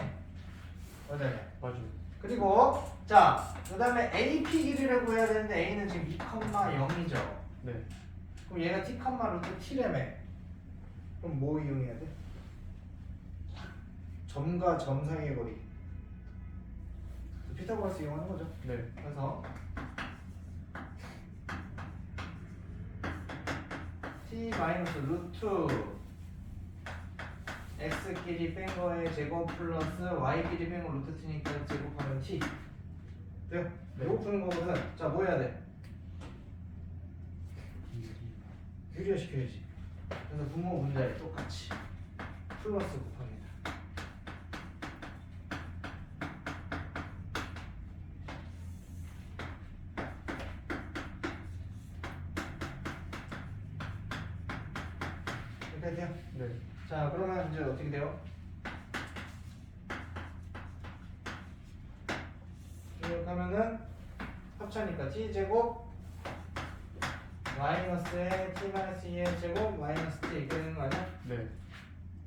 맞아요. 맞아요. 그리고 자, 그다음에 AP 길이를 구해야 되는데 a는 지금 2,0이죠. 네. 그럼 얘가 t, 루트 t래매. 그럼 뭐 이용해야 돼? 점과 점 사이의 거리. 피타고라스 이용하는 거죠. 네. 그래서 t 마이너스 루트 x끼리 뺀 거의 제곱 플러스 y끼리 뺀 거 루트 t니까 제곱하면 t. 돼요? 네. 이거 푸는 거거든. 자, 뭐 해야 돼? 유리화 시켜야지. 그래서 분모 분자에 똑같이 플러스 곱합니다. 이렇게 돼요? 네. 자, 그러면 이제 어떻게 돼요? 이렇게 하면은 합차니까 t제곱 마이너스에 t 마이너스 2의 제곱 마이너스 t 이렇게 되는 거 아니야? 네.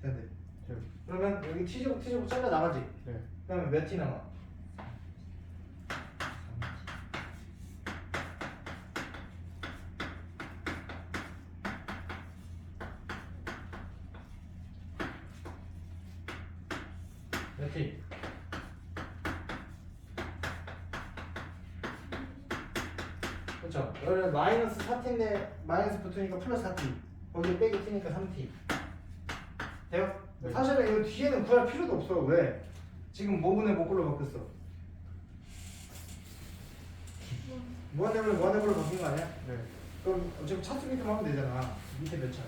됐네. 네. 그러면 여기 t제곱 잘라 나가지? 네. 그 다음에 몇 t 남아? 몇 t? 그렇죠. 여기 마이너스 4t인데 마이너스 붙으니까 플러스 4t. 거기에 빼기 t니까 3t. 돼요? 네. 사실은 이거 뒤에는 구할 필요도 없어. 왜? 지금 뭐분의 뭐꼴로 바뀌었어? 무한대별로 바뀐 거 아니야? 네. 그럼 어차피 차수 밑에만 하면 되잖아. 밑에 몇 차?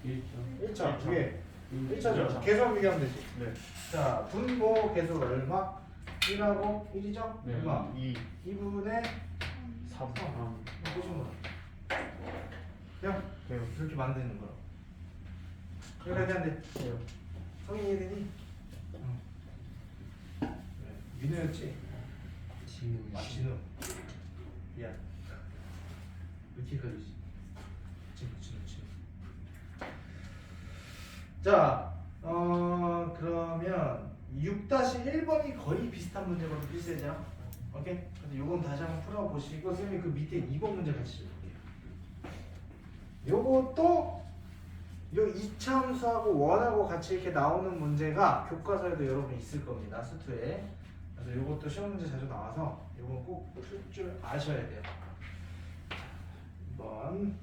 1점. 1차. 위에 1차죠. 일차. 계수하면 비교하면 되지. 네. 자, 분모 계수 얼마? 1하고 1이죠? 네. 얼마? 2, 2분의 3, 3. 보신 거. 그냥 돼요. 이렇게 만드는 거야. 여기까지 한대. 돼요. 성인 이해되니? 응. 민우였지? 진우. 아, 진우. 미안. 이렇게까지지. 진우. 자, 그러면 6-1번이 거의 비슷한 문제거든, 필수예죠. 오케이? 그래서 요건 다시 한번 풀어보시고 선생님이 그 밑에 2번 문제 같이 볼게요. 요것도 요 이차함수하고 원하고 같이 이렇게 나오는 문제가 교과서에도 여러분 있을 겁니다. 수투에. 그래서 요것도 시험 문제 자주 나와서 요건 꼭 풀 줄 아셔야 돼요. 2번.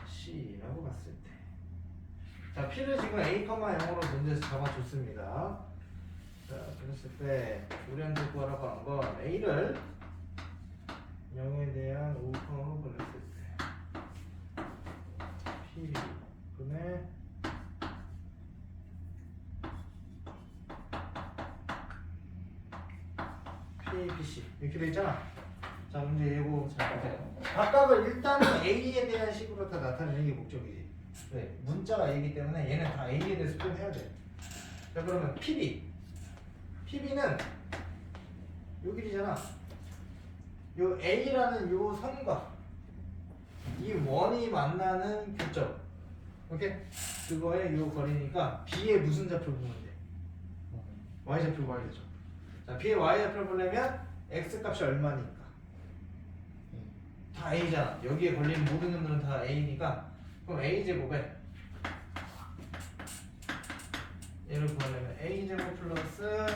C라고 봤을 때. 자, P를 지금 A, 0으로 문제에서 잡아줬습니다. 자, 그랬을 때 우리한테 구하라고 한 건 A를 0에 대한 5,로 보냈을 때 P분의 PAPC 이렇게 돼 있잖아. 자, 문제 예고 잘 보세요. 각각을 일단은 A에 대한 식으로 다 나타내는 게 목적이지. 네, 문자가 A이기 때문에 얘는 다 A에 대해서 표현해야 돼. 자, 그러면 PB는 요 길이잖아. 요 A라는 요 선과 이 원이 만나는 교점. 오케이? 그거의 요 거리니까 B의 무슨 좌표 보면 돼? Y 좌표 봐야 되죠. 자, B의 Y 좌표를 보려면 X 값이 얼마니까? 다 A잖아. 여기에 걸리는 모든 놈들은 다 A니까 그럼 A제곱에 얘를 구하려면 A제곱 플러스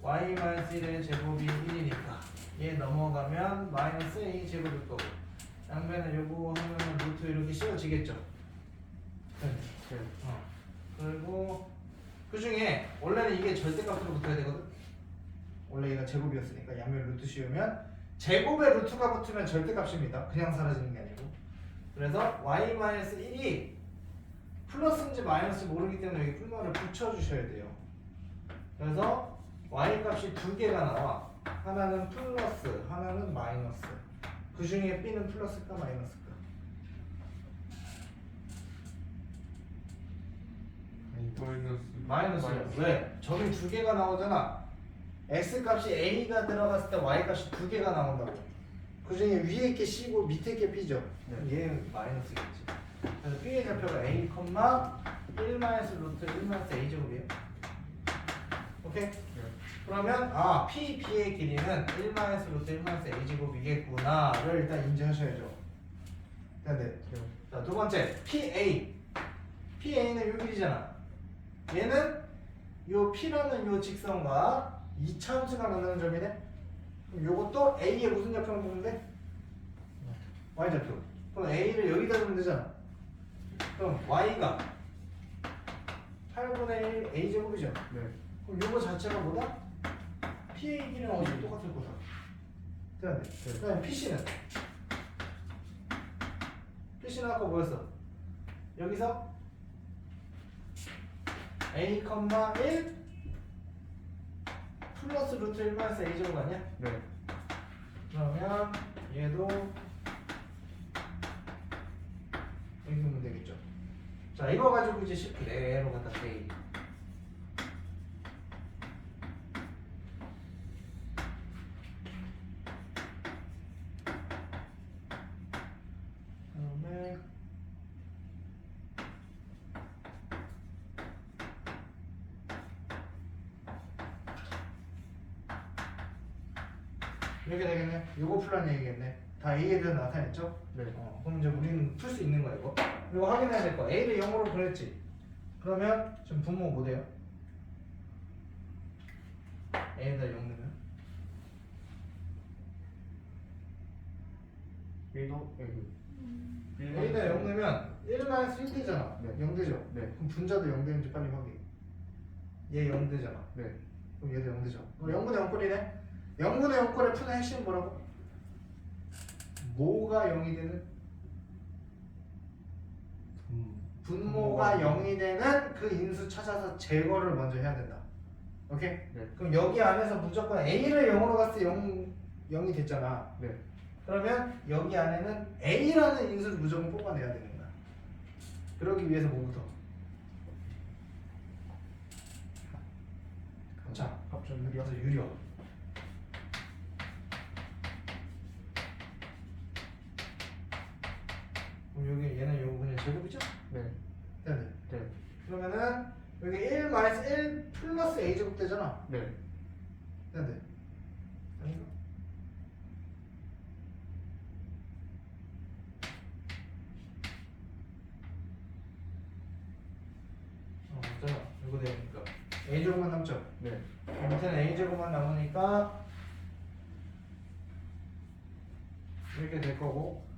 Y-1의 제곱이 1이니까 얘 넘어가면 마이너스 A제곱일 거고 양변에 요거 하면 루트 이렇게 씌워지겠죠. 네. 그리고 그 중에 원래는 이게 절대값으로 붙어야 되거든. 원래 얘가 제곱이었으니까 양면 루트 씌우면 제곱에 루트가 붙으면 절대값입니다. 그냥 사라지는 게 아니고. 그래서 y-1이 플러스인지 마이너스인지 모르기 때문에 여기 뿔마를 붙여주셔야 돼요. 그래서 y 값이 두 개가 나와. 하나는 플러스, 하나는 마이너스. 그 중에 b는 플러스일까 마이너스일까? 마이너스요. 왜? 저기 두 개가 나오잖아. x 값이 a가 들어갔을 때 y 값이 두 개가 나온다고. 그 중에 위에 게 c고 밑에 게 b죠. 얘 마이너스겠지. 그래서 b의 좌표가 a, 1 마이너스 루트 1 마이너스 a 제곱이에요. 오케이? 그러면 b의 길이는 1 마이너스 루트 1 마이너스 a 제곱이겠구나를 일단 인지하셔야죠. 네. 자, 두 번째 PA는 요 길이잖아. 얘는 요 P라는 요 직선과 이차함수가 만나는 점이네. 그럼 요것도 A의 무슨 좌표를 보는데? Y좌표. 그럼 A를 여기다 두면 되잖아. 그럼 Y가 8분의 1 A제곱이죠. 네. 그럼 요거 자체가 뭐다? PA 길이랑 어차피 똑같을 거다. 돼야 돼. 그 다음에 PC는 아까 뭐였어? 여기서 A, 1 플러스 루트 1 마이너스 A 제곱 아니야? 네. 그러면 얘도 여기 두면 되겠죠. 자, 이거 가지고 이제 10 그대로 갖다 대. 그다음에 이렇게 되겠네. 요거 풀란 얘기겠네. 다 A에 대해서 나타냈죠? 네. 그럼 이제 우리는 풀 수 있는 거야 이거. 그리고 확인해야 될 거. A를 0으로 보냈지. 그러면 지금 분모 뭐 돼요? A에다 0 넣으면 1도 A에다 0 넣으면 1 마이너스 1 되잖아. 네. 0 되죠? 네. 그럼 분자도 0 되는지 빨리 확인. 얘 0 되잖아. 네. 그럼 얘도 0 되죠. 그럼 0분의 0꼴이네. 0분의 0꼴의 푸는 핵심은 뭐라고? 뭐가 0이 되는? 분모가 0이 되는 그 인수 찾아서 제거를 먼저 해야 된다. 오케이? 네. 그럼 여기 안에서 무조건 A를 0으로 갔을 때 0이 됐잖아. 네. 그러면 여기 안에는 A라는 인수를 무조건 뽑아내야 되는 거야. 그러기 위해서 뭐부터? 자, 합전 유리화. 그래서 유리화. 그럼 여기 얘는 요거 그냥 제곱이죠? 네. 네. 네. 그러면은 여기 1 마이너스 1 플러스 A 제곱 되잖아. 네. 네. 아닌가? 맞잖아. 이거 되니까 A 제곱만 남죠. 네. 밑에는 A 제곱만 남으니까 이렇게 될 거고.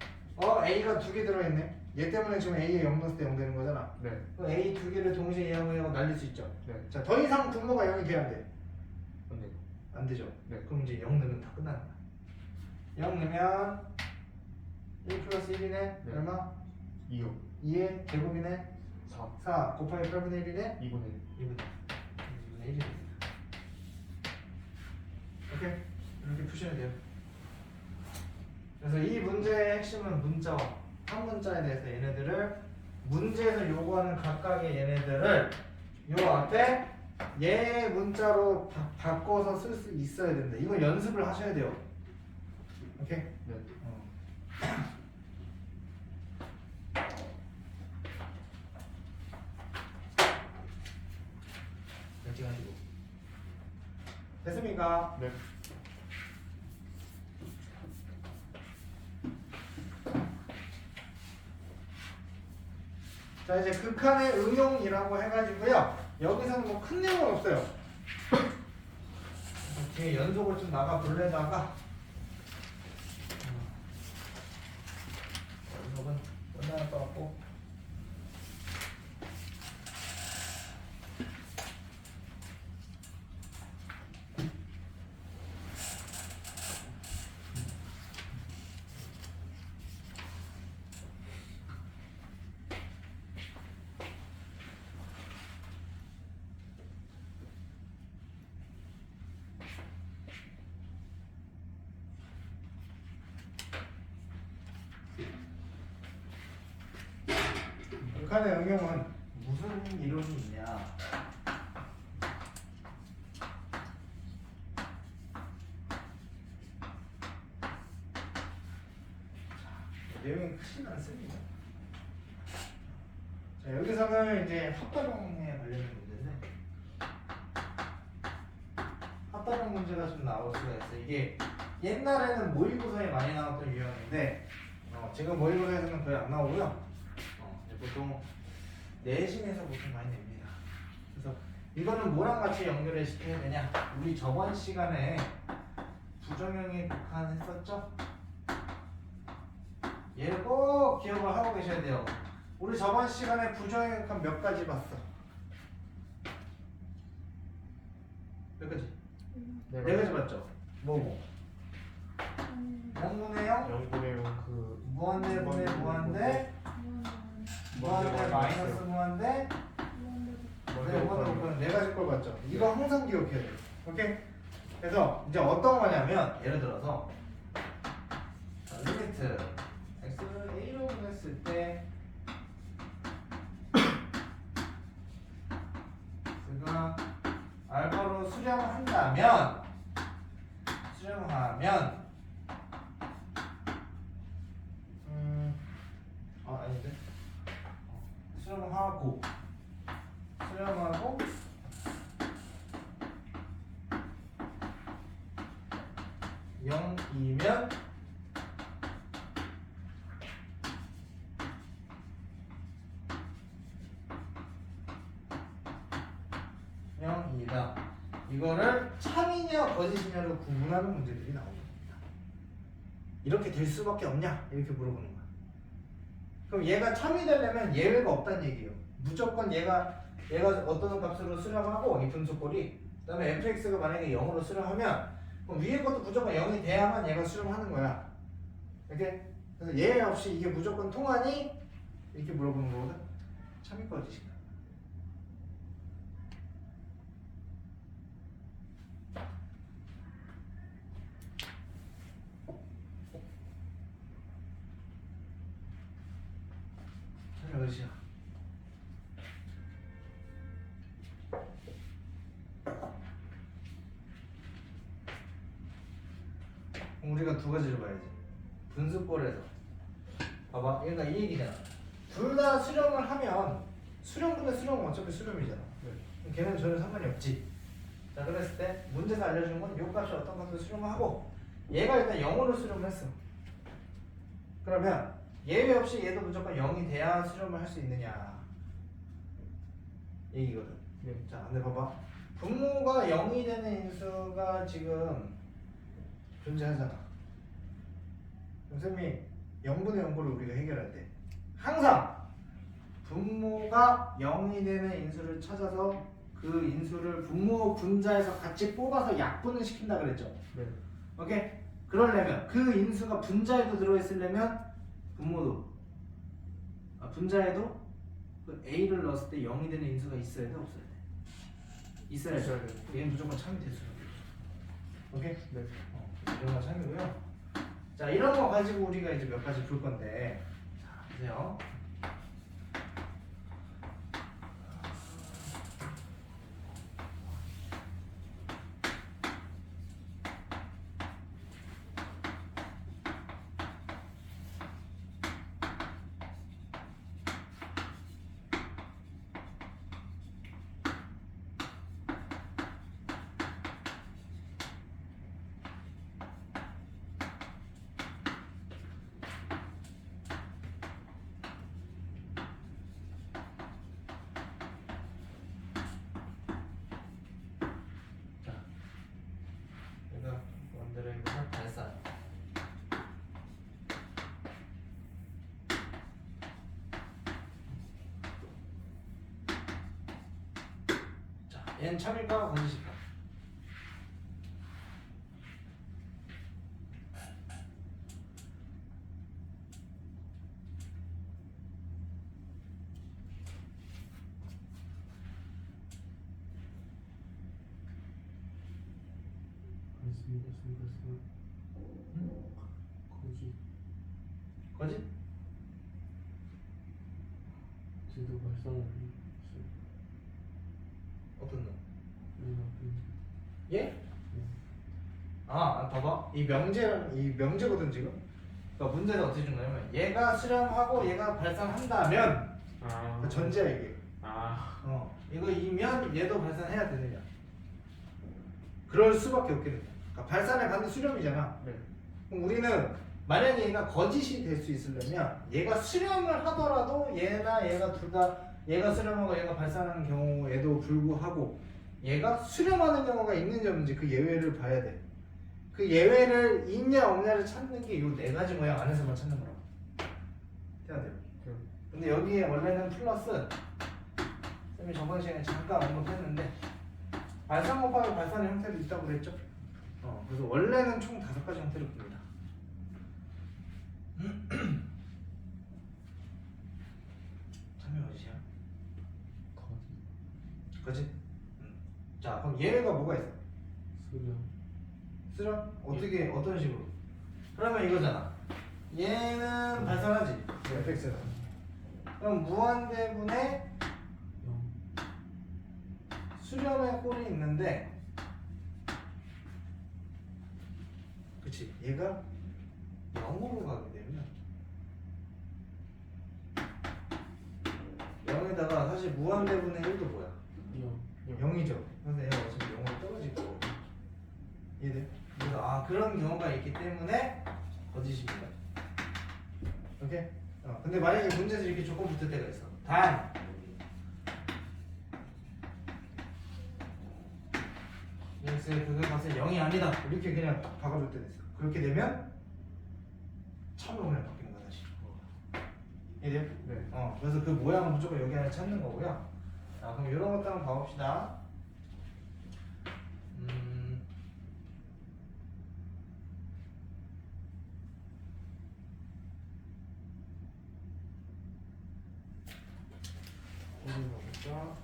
A가 두 개 들어있네. 얘 때문에 지금 A에 0 넣었을 때 0 되는 거잖아. 네. 그럼 A 두 개를 동시에 0하고 날릴 수 있죠. 네. 자, 더 이상 분모가 0이 돼야 안 돼. 네. 안 되죠. 네. 그럼 이제 0 넣으면 다 끝나는 거야. 0 넣으면 1 플러스 1이네. 네. 얼마? 2요. 2의 제곱이네. 4. 4 곱하기 8분의 1이네. 2분의 2분의 1입니다. 오케이? 이렇게 푸시면 돼요. 그래서 이 문제의 핵심은 문자와 한 문자에 대해서 얘네들을 문제에서 요구하는 각각의 얘네들을 요 앞에 얘 문자로 바꿔서 쓸 수 있어야 된다. 이건 연습을 하셔야 돼요. 오케이? 네. 이렇게 가지고 됐습니까? 네. 자 이제 극한의 응용이라고 해가지고요. 여기서는 뭐 큰 내용은 없어요. 뒤에 연속을 좀 나가 볼래다가 연속은 끝날 것 같고. 극한의 응용은 무슨 이론이 있냐? 내용이 크진 않습니다. 자, 여기서는 이제 합다병에 관련된 문제인데 합다병 문제가 좀 나올 수가 있어요. 이게 옛날에는 모의고사에 많이 나왔던 유형인데 지금 모의고사에서는 거의 안 나오고요. 이제 보통 내신에서 보통 많이 냅니다. 그래서 이거는 뭐랑 같이 연결을 시켜야 되냐? 우리 저번 시간에 부정형에 국한했었죠? 얘를 꼭 기억을 하고 계셔야 돼요. 우리 저번 시간에 부정형에 국한 몇 가지 봤어? 몇 가지? 네 가지 봤죠? 뭐고? 영분의0 영분의 그 무한대 분의 무한대 무한대 마이너스 무한대 네, 이거는 네 가지 걸 봤죠. 이거 항상 기억해야 돼요. 오케이? 그래서 이제 어떤 거냐면 예를 들어서 리미트 x를 a로 보냈을 때 x가 알파로 수렴한다면 아닌데 수렴하고 0이면 (0이다) 이거를 참이냐 거짓이냐로 구분하는 문제들이 나옵니다. 이렇게 될 수밖에 없냐? 이렇게 물어보는 거야. 그럼 얘가 참이 되려면 예외가 없다는 얘기예요. 무조건 얘가 어떤 값으로 수렴하고 이 분수꼴이 그다음에 fx가 만약에 0으로 수렴하면 그럼 위에 것도 무조건 0이 돼야만 얘가 수렴하는 거야. 이렇게 그래서 예외 없이 이게 무조건 통하니 이렇게 물어보는 거거든. 참이 거짓인가? 참이 거짓이야. 우리가 두 가지를 봐야지. 분수꼴에서 봐봐, 얘가 이 얘기잖아. 둘 다 수렴을 하면 수렴분의 수렴은 어차피 수렴이잖아. 그럼 걔는 전혀 상관이 없지. 자, 그랬을 때 문제에서 알려주는 건 요 값이 어떤 값을 수렴을 하고 얘가 일단 0으로 수렴을 했어. 그러면 예외 없이 얘도 무조건 0이 돼야 수렴을 할 수 있느냐 얘기거든. 자, 근데 봐봐, 분모가 0이 되는 인수가 지금 존재하잖아. 선생님이 0분의 0꼴을 우리가 해결할 때 항상 분모가 0이 되는 인수를 찾아서 그 인수를 분모 분자에서 같이 뽑아서 약분을 시킨다 그랬죠. 네. 오케이? 그러려면 그 인수가 분자에도 들어있으려면 분자에도 그 a를 넣었을 때 0이 되는 인수가 있어야 돼, 없어야 돼? 있어야 돼. 얘는 무조건 참이 될 수밖에 없어. 오케이? 네. 이런 거 참이고요. 자, 이런 거 가지고 우리가 이제 몇 가지 풀 건데, 자, 보세요. 얘는 참일까 거짓일까? 거짓. 거짓? 제도 발상을 어떤 놈? 얘가 얘? 봐봐. 이 명제거든 지금. 그러니까 문제는 어떻게 준 거냐면 얘가 수렴하고 얘가 발산한다면 그 전제야 이게. 이거이면 얘도 발산해야 되느냐. 그럴 수밖에 없겠느냐. 그러니까 발산에 받는 수렴이잖아. 네. 그럼 우리는 만약에 얘가 거짓이 될 수 있으려면 얘가 수렴을 하더라도 얘나 얘가 둘 다 얘가 수렴하고 얘가 발산하는 경우에도 불구하고 얘가 수렴하는 경우가 있는지 없는지 그 예외를 봐야 돼. 그 예외를 있냐 없냐를 찾는 게 이 네 가지 모양 안에서만 찾는 거라고. 해야 돼요. 근데 여기에 원래는 플러스 쌤이 저번 시간에 잠깐 언급했는데 발산 곱하기 발산의 형태도 있다고 그랬죠? 그래서 원래는 총 5가지 형태를 봅니다. 참여 어디야? 거짓? 자 그럼 예외가 뭐가 있어? 수렴? 어떻게 어떤 식으로? 그러면 이거잖아. 얘는 발산하지? fx는. 그럼 무한대분의 수렴의 꼴이 있는데, 그치? 얘가 0으로 가게 되면 0에다가 사실 무한대분의 1도 뭐야? 0이죠. 그래서 얘가 어차피 0으로 떨어질 거거든. 이해돼? 그래서 그런 경우가 있기 때문에 거짓입니다. 오케이? 근데 만약에 문제에서 이렇게 조건 붙을 때가 있어. 단 x의 극의 값은 0이 아니다. 이렇게 그냥 딱 박아줄 때가 있어. 그렇게 되면 참으로 그냥 바뀌는 거야 다시. 이해돼요? 네. 그래서 그 모양은 무조건 여기 안에 찾는 거고요. 자, 그럼 이런 것도 한번 봐봅시다. 보자.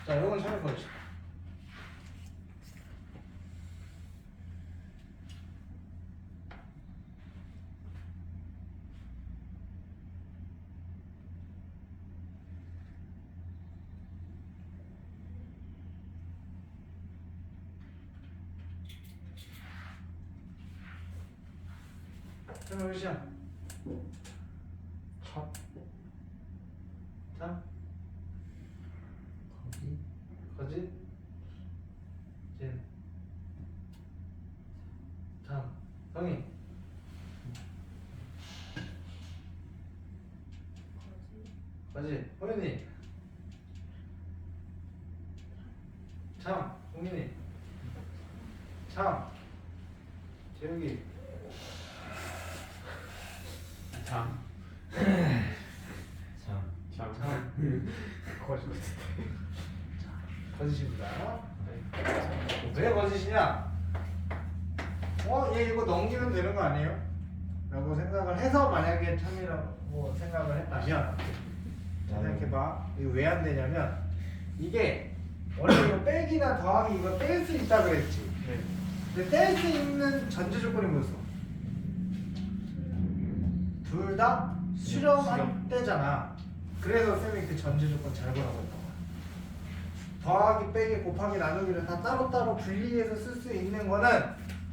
자, 이건 참여 거짓. 참여 거짓이야. 참. 거짓? 진. 참. 성희. 거짓. 호연이. 참. 홍민이. 참. 재욱이. 참. 거짓. 거짓입니다. 왜 거짓이냐? 얘 이거 넘기면 되는 거 아니에요? 라고 생각을 해서 만약에 참이라고 생각을 했다면 생각해봐. 이거 왜 안 되냐면 이게 원래 이거 빼기나 더하기 이거 뗄 수 있다 그랬지. 근데 뗄 수 있는 전제 조건이 뭐였어? 둘 다 수렴할 때잖아. 그래서 쌤이 그 전제 조건 잘 보라고 했던 거야. 더하기, 빼기, 곱하기, 나누기를 다 따로따로 분리해서 쓸 수 있는 거는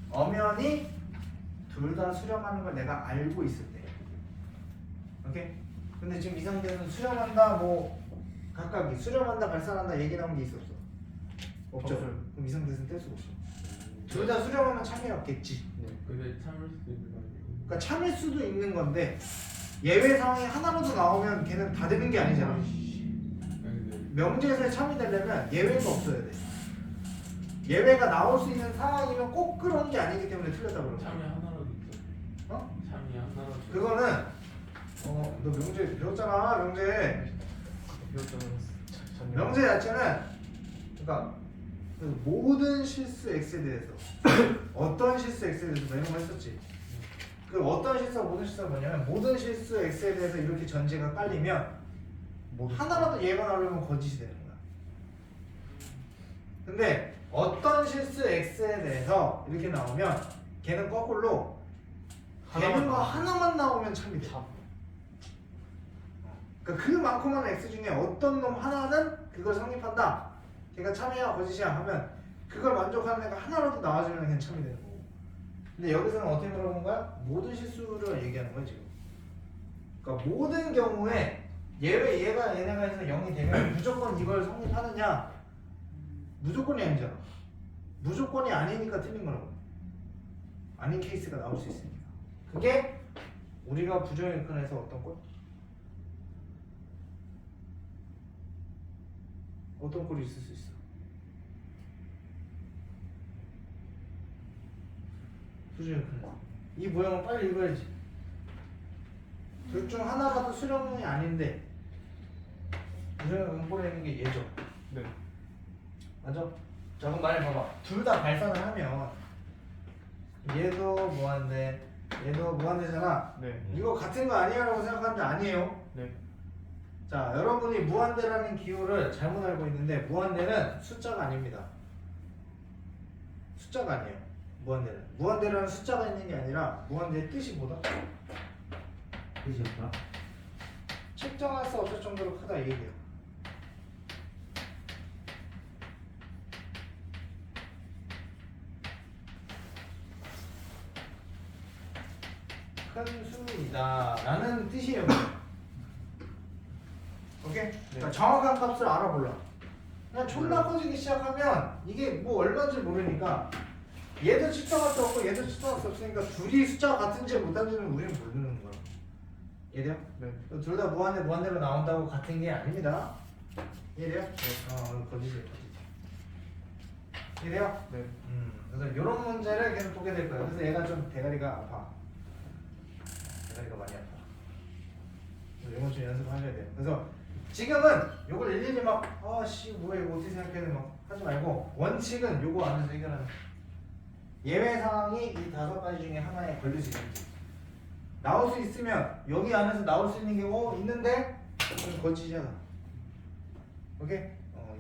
엄연히 둘 다 수렴하는 걸 내가 알고 있을 때. 오케이? 근데 지금 이 상태에서는 수렴한다 뭐 각각이 수렴한다 발산한다 얘기 나온 게 있었어? 없죠? 없어요. 그럼 이 상태에서는 뗄 수가 없어. 둘 다 수렴하면 참이 없겠지. 근데 참을 수도 있는 거 아니에요? 그러니까 참일 수도 있는 건데 예외 상황이 하나라도 나오면 걔는 다 되는 게 아니잖아. 근데 명제에서 참이 되려면 예외가 없어야 돼. 예외가 나올 수 있는 상황이면 꼭 그런 게 아니기 때문에 틀렸다 그러는 참이 거야. 하나라도 있어. 어? 참이 하나라도. 그거는 너 명제 배웠잖아. 명제. 명제 자체는 그러니까 그 모든 실수 x에 대해서 어떤 실수 x에 대해서 이런 거 했었지. 그 어떤 실수와 모든 실수가 뭐냐면 모든 실수 x에 대해서 이렇게 전제가 깔리면 하나라도 예가 나오려면 거짓이 되는 거야. 근데 어떤 실수 x에 대해서 이렇게 나오면 걔는 거꾸로 되는 거 하나만 나오면 참이 돼. 그러니까 그 많고 많은 x 중에 어떤 놈 하나는 그걸 성립한다. 걔가 참이야 거짓이야 하면 그걸 만족하는 애가 하나라도 나와주면 그냥 참이 되는 거고. 근데 여기서는 어떻게 물어본 거야? 모든 실수를 얘기하는 거야 지금. 그러니까 모든 경우에 예외 얘가 얘네가 해서 0이 되면 무조건 이걸 성립하느냐? 무조건이 아니잖아. 무조건이 아니니까 틀린 거라고. 아닌 케이스가 나올 수 있으니까. 그게 우리가 부정일근에서 어떤 꼴? 어떤 꼴이 있을 수 있어? 부정일근에서 이 모양을 빨리 읽어야지. 둘 중 하나라도 수렴이 아닌데 부정일근꼴에 있는 게 얘죠. 네. 맞아? 자 그럼 말해봐봐. 둘 다 발산을 하면 얘도 무한대 얘도 무한대잖아. 네. 이거 같은 거 아니야 라고 생각하는데 아니에요. 네. 자 여러분이 무한대라는 기호를 잘못 알고 있는데 무한대는 숫자가 아닙니다. 숫자가 아니에요. 무한대라는 숫자가 있는 게 아니라 무한대의 뜻이 뭐다? 뜻이 없다? 책정할 수 없을 정도로 크다 이 얘기야. 큰 수이다 라는 뜻이에요. 오케이? 그러니까 정확한 값을 알아볼라. 그냥 존나 커지기 시작하면 이게 뭐 얼마인지 모르니까 얘도 측정할 수 없고 얘도 측정할 수 없으니까 둘이 숫자가 같은지 못한지는 우리는 모르는 거야. 이해돼요? 네. 둘 다 무한대로 나온다고 같은 게 아닙니다. 이해돼요? 거짓이에요. 이해돼요? 네. 그래서 이런 문제를 계속 보게 될 거예요. 그래서 얘가 좀 대가리가 아파. 대가리가 많이 아파. 그래서 이건 좀 연습하셔야 돼요. 그래서 지금은 요걸 일일이 막 아씨 뭐야 이거 어떻게 생각해야 돼 막 하지 말고 원칙은 요거 안에서 해결하는 거예요. 예외 상황이 이 5가지 중에 하나에 걸릴 수 있는지 나올 수 있으면 여기 안에서 나올 수 있는 게 있는데 그건 거짓이잖아. 오케이?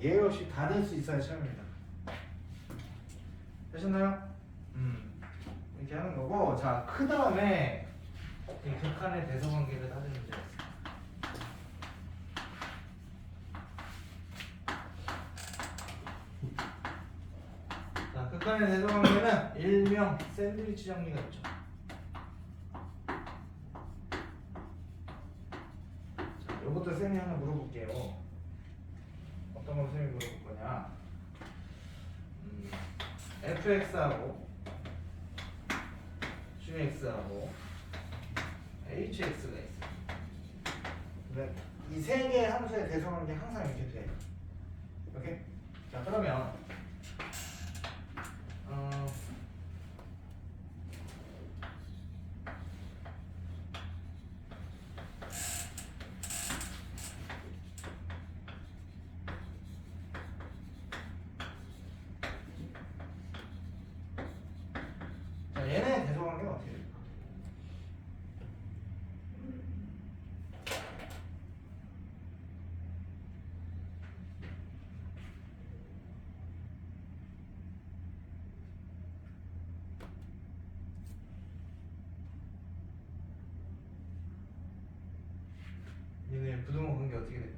예외 없이 다 될 수 있어야 시험입니다. 되셨나요? 이렇게 하는 거고 자 그 다음에 이 극한의 대소관계를 따지는 문제가 있어요. 자 극한의 대소관계는 일명 샌드위치 정리가 있죠. 자 요것도 쌤이 하나 물어볼게요. 어떤 걸 쌤이 물어볼 거냐? fx하고 gx하고 hx가 있어요. 근데 이 세 개의 함수의 대소관계 항상 이렇게 돼. 오케이? 자 그러면 자 얘네 대소관계는 어떻게 될까? 얘네 부등호 관계 어떻게 돼?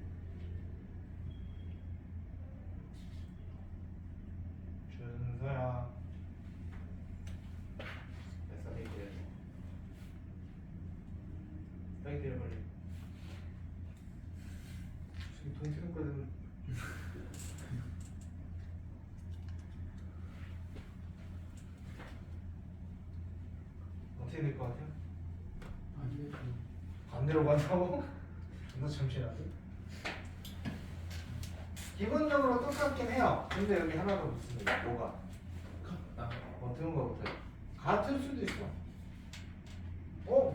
준서야 몇 살이 그래? 빨리 때려 빨리. 정신거든. 어떻게 될 것 같아요? 아니 반대로 간다고? 너 잠시나도. 기본적으로 똑같긴 해요. 근데 여기 하나 더 붙습니다. 뭐가? 같다. 어떤 거부터? 같을 수도 있어.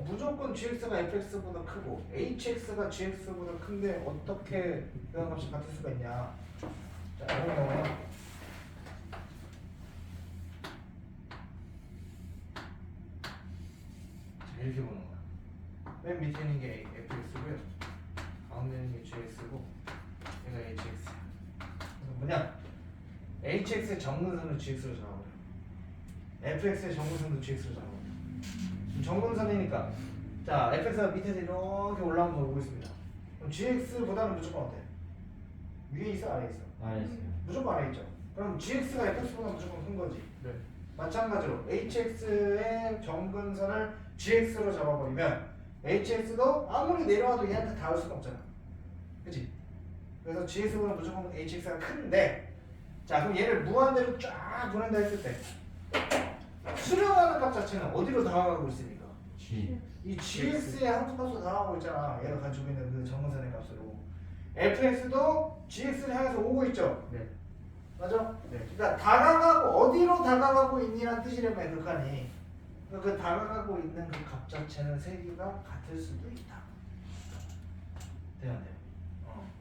무조건 gx가 fx보다 크고 hx가 gx보다 큰데 어떻게 그 값이 같을 수가 있냐? 자, 이런 경우는 자, 이렇게 보는 거야. 맨 밑에 있는 게 fx고요. 가운데 있는 게 gx고 얘가 hx야. 그래서 뭐냐? hx의 정근선을 gx로 잡아버려. fx의 정근선도 gx로 잡아버려. 정근선이니까 자 fx가 밑에서 이렇게 올라오면서 오고 있습니다. 그럼 gx보다는 무조건 어때? 위에 있어 아래에 있어? 아래 있어요. 무조건 아래에 있죠. 그럼 gx가 fx보다 무조건 큰 거지. 네. 마찬가지로 hx의 정근선을 gx로 잡아버리면 hx도 아무리 내려와도 얘한테 닿을 수가 없잖아. 그치? 그래서 gx보다 무조건 hx가 큰데 자 그럼 얘를 무한대로 쫙 보낸다 했을 때 수렴하는 값 자체는 어디로 다가가고 있습니까? G. 이 gx의 함수값으로 다가가고 있잖아. 얘가 가지고 있는 그 정근선의 값으로. fx도 gx를 향해서 오고 있죠. 네. 맞아? 네. 그러니까 다가가고 어디로 다가가고 있니란 뜻이라면 극한이 그 다가가고 있는 그 값 자체는 세 개가 같을 수도 있다. 돼요.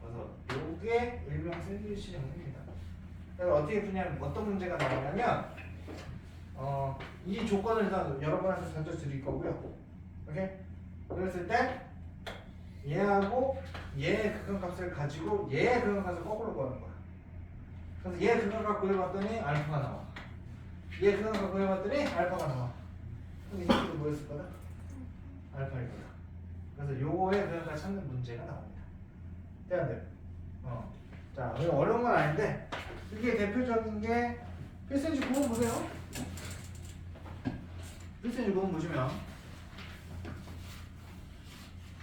그래서 요게 일명 샌드위치 정리입니다. 그래서 어떻게 푸냐면 어떤 문제가 나오냐면 이 조건을 일단 여러분한테 던져드릴 거고요. 오케이? 그랬을 때 얘하고 얘의 극한값을 가지고 얘의 극한값을 거꾸로 구하는 거야. 그래서 얘 극한값 구해봤더니 알파가 나와. 얘 극한값 구해봤더니 알파가 나와. 그럼 이 새끼도 뭐였을 거다? 알파일 거다. 그래서 요거의 극한값 찾는 문제가 나옵니다. 돼야 안 돼요? 자, 어려운 건 아닌데 이게 대표적인 게 필수인지 구분 보세요. 필수인지 구분 보시면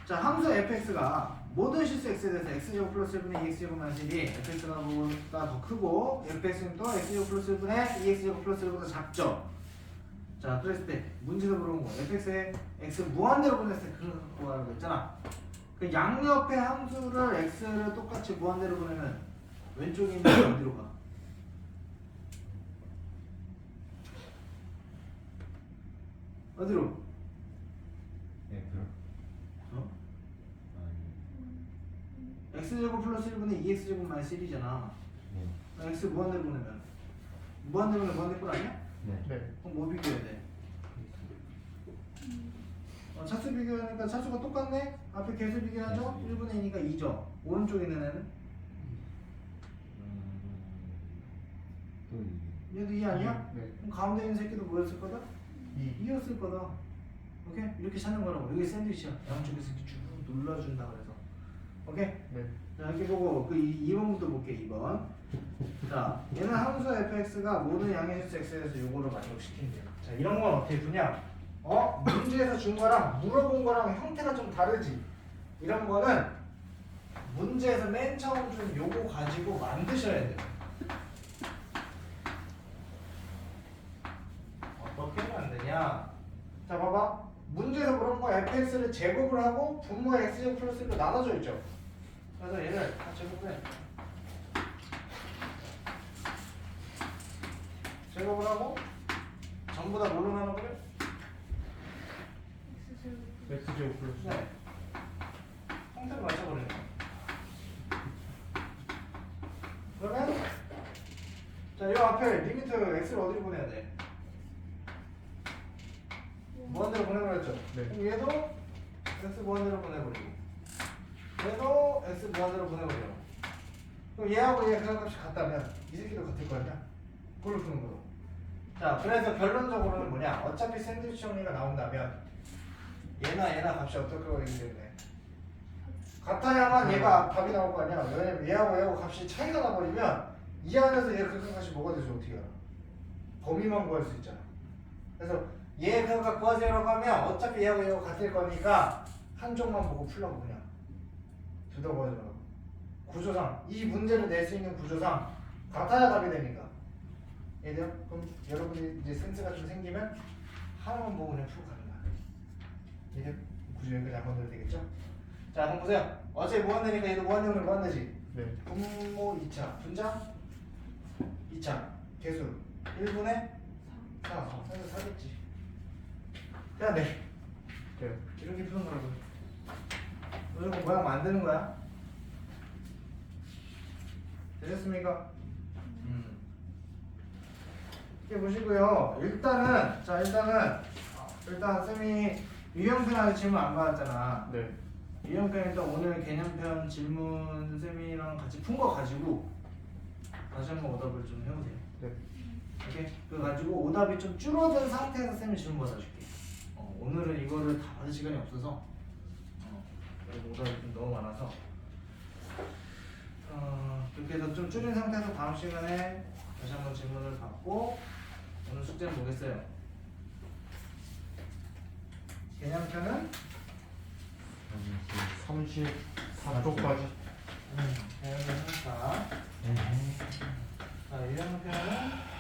자 함수 fx가 모든 실수 x에 대해서 x제곱 플러스 1분의 2x제곱 마이너스 1이 fx가 보다 더 크고 fx는 또 x제곱 플러스 1분의 2x제곱 플러스 1보다 작죠. 자 그랬을 때 문제에서 물어본 거 fx에 x 무한대로 보냈을 때 그런 거라고 했잖아. 그 양옆의 함수를 x를 똑같이 무한대로 보내면 왼쪽에 있는 게 어디로 가? 어디로? 네, 그럼. 어? 아니. x제곱 플러스 1분의 2x제곱 마이너스 1이잖아. 네. x 무한대로 보내면 무한대로 보내면 무한대 꼴 아니야? 네. 네. 그럼 뭐 비교해야 돼? 차수 비교하니까 차수가 똑같네? 앞에 개수 비교하죠? 1분의 2니까 2죠? 오른쪽에 있는 애는? 또 이. 얘도 2 아니야? 네. 그럼 가운데 있는 새끼도 뭐였을 거다? 2였을 거다. 오케이? 이렇게 찾는 거라고. 여기 샌드위치야. 양쪽에서 이렇게 쭉 눌러준다 그래서. 오케이? 네. 자, 이렇게 보고 그 2번부터 볼게. 2번. 자, 얘는 함수 fx가 모든 양의 실수 x에 대해서 요거를 만족시킨대요. 자, 이런 건 어떻게 푸냐? 문제에서 준 거랑 물어본 거랑 형태가 좀 다르지. 이런 거는 문제에서 맨 처음 준 요거 가지고 만드셔야 돼요. 어떻게 만드냐? 자, 봐봐. 문제에서 물어본 거 fx를 제곱을 하고 분모의 x제곱 플러스 1로 나눠져 있죠. 그래서 얘를 다 제곱해. 제곱을 하고 전부 다 뭘로 나눠버려? x제곱 플러스. 네. 형태를 맞춰버리는 거야. 그러면 자, 이 앞에 리미트 x를 어디로 보내야 돼? 무한대로 보내버렸죠? 네. 그럼 얘도 x 무한대로 보내버리고 얘도 x 무한대로 보내버려. 그럼 얘하고 얘 그값이 같다면 이 새끼도 같을 거 아니야? 그걸 푸는 거로. 자, 그래서 결론적으로는 뭐냐? 어차피 샌드위치 정리가 나온다면 얘나 값이 어떻게 되기 때문에 같아야만 얘가 답이 나올 거 아니야. 왜냐면 얘하고 값이 차이가 나버리면 이 안에서 얘 극한값이 뭐가 되지 어떻게 알아? 범위만 구할 수 있잖아. 그래서 얘 극한값 구하세요라고 하면 어차피 얘하고 같을 거니까 한쪽만 보고 풀라고 그냥 둘 다 구하지 말고 구조상 이 문제를 낼 수 있는 구조상 같아야 답이 됩니까? 이해돼요? 그럼 여러분이 이제 센스가 좀 생기면 하나만 보고 그냥 풀고 가는 거야. 이해돼요? 구조 여기까지 한번 넣어도 되겠죠? 자 그럼 보세요. 어차피 무한대니까 얘도 무한대면 무한대지. 네. 분모 2차 분자 2차 개수 1분의 4 그래서 4겠지. 해야 돼. 네. 이렇게 푸는 거라고. 이거 모양 만드는 거야. 되셨습니까? 이렇게 보시고요. 일단 쌤이 유형편하고 질문 안 받았잖아. 네. 유형편 일단 오늘 개념편 질문 쌤이랑 같이 푼 거 가지고 다시 한번 오답을 좀 해보세요. 네. 오케이? 그거 가지고 오답이 좀 줄어든 상태에서 쌤이 질문 받아줄게. 오늘은 이거를 다 받을 시간이 없어서 그리고 오답이 좀 너무 많아서 그렇게 해서 좀 줄인 상태에서 다음 시간에 다시 한번 질문을 받고 오늘 숙제는 뭐겠어요? 개념편은 34쪽까지. 개념편 항사 자, 유형편은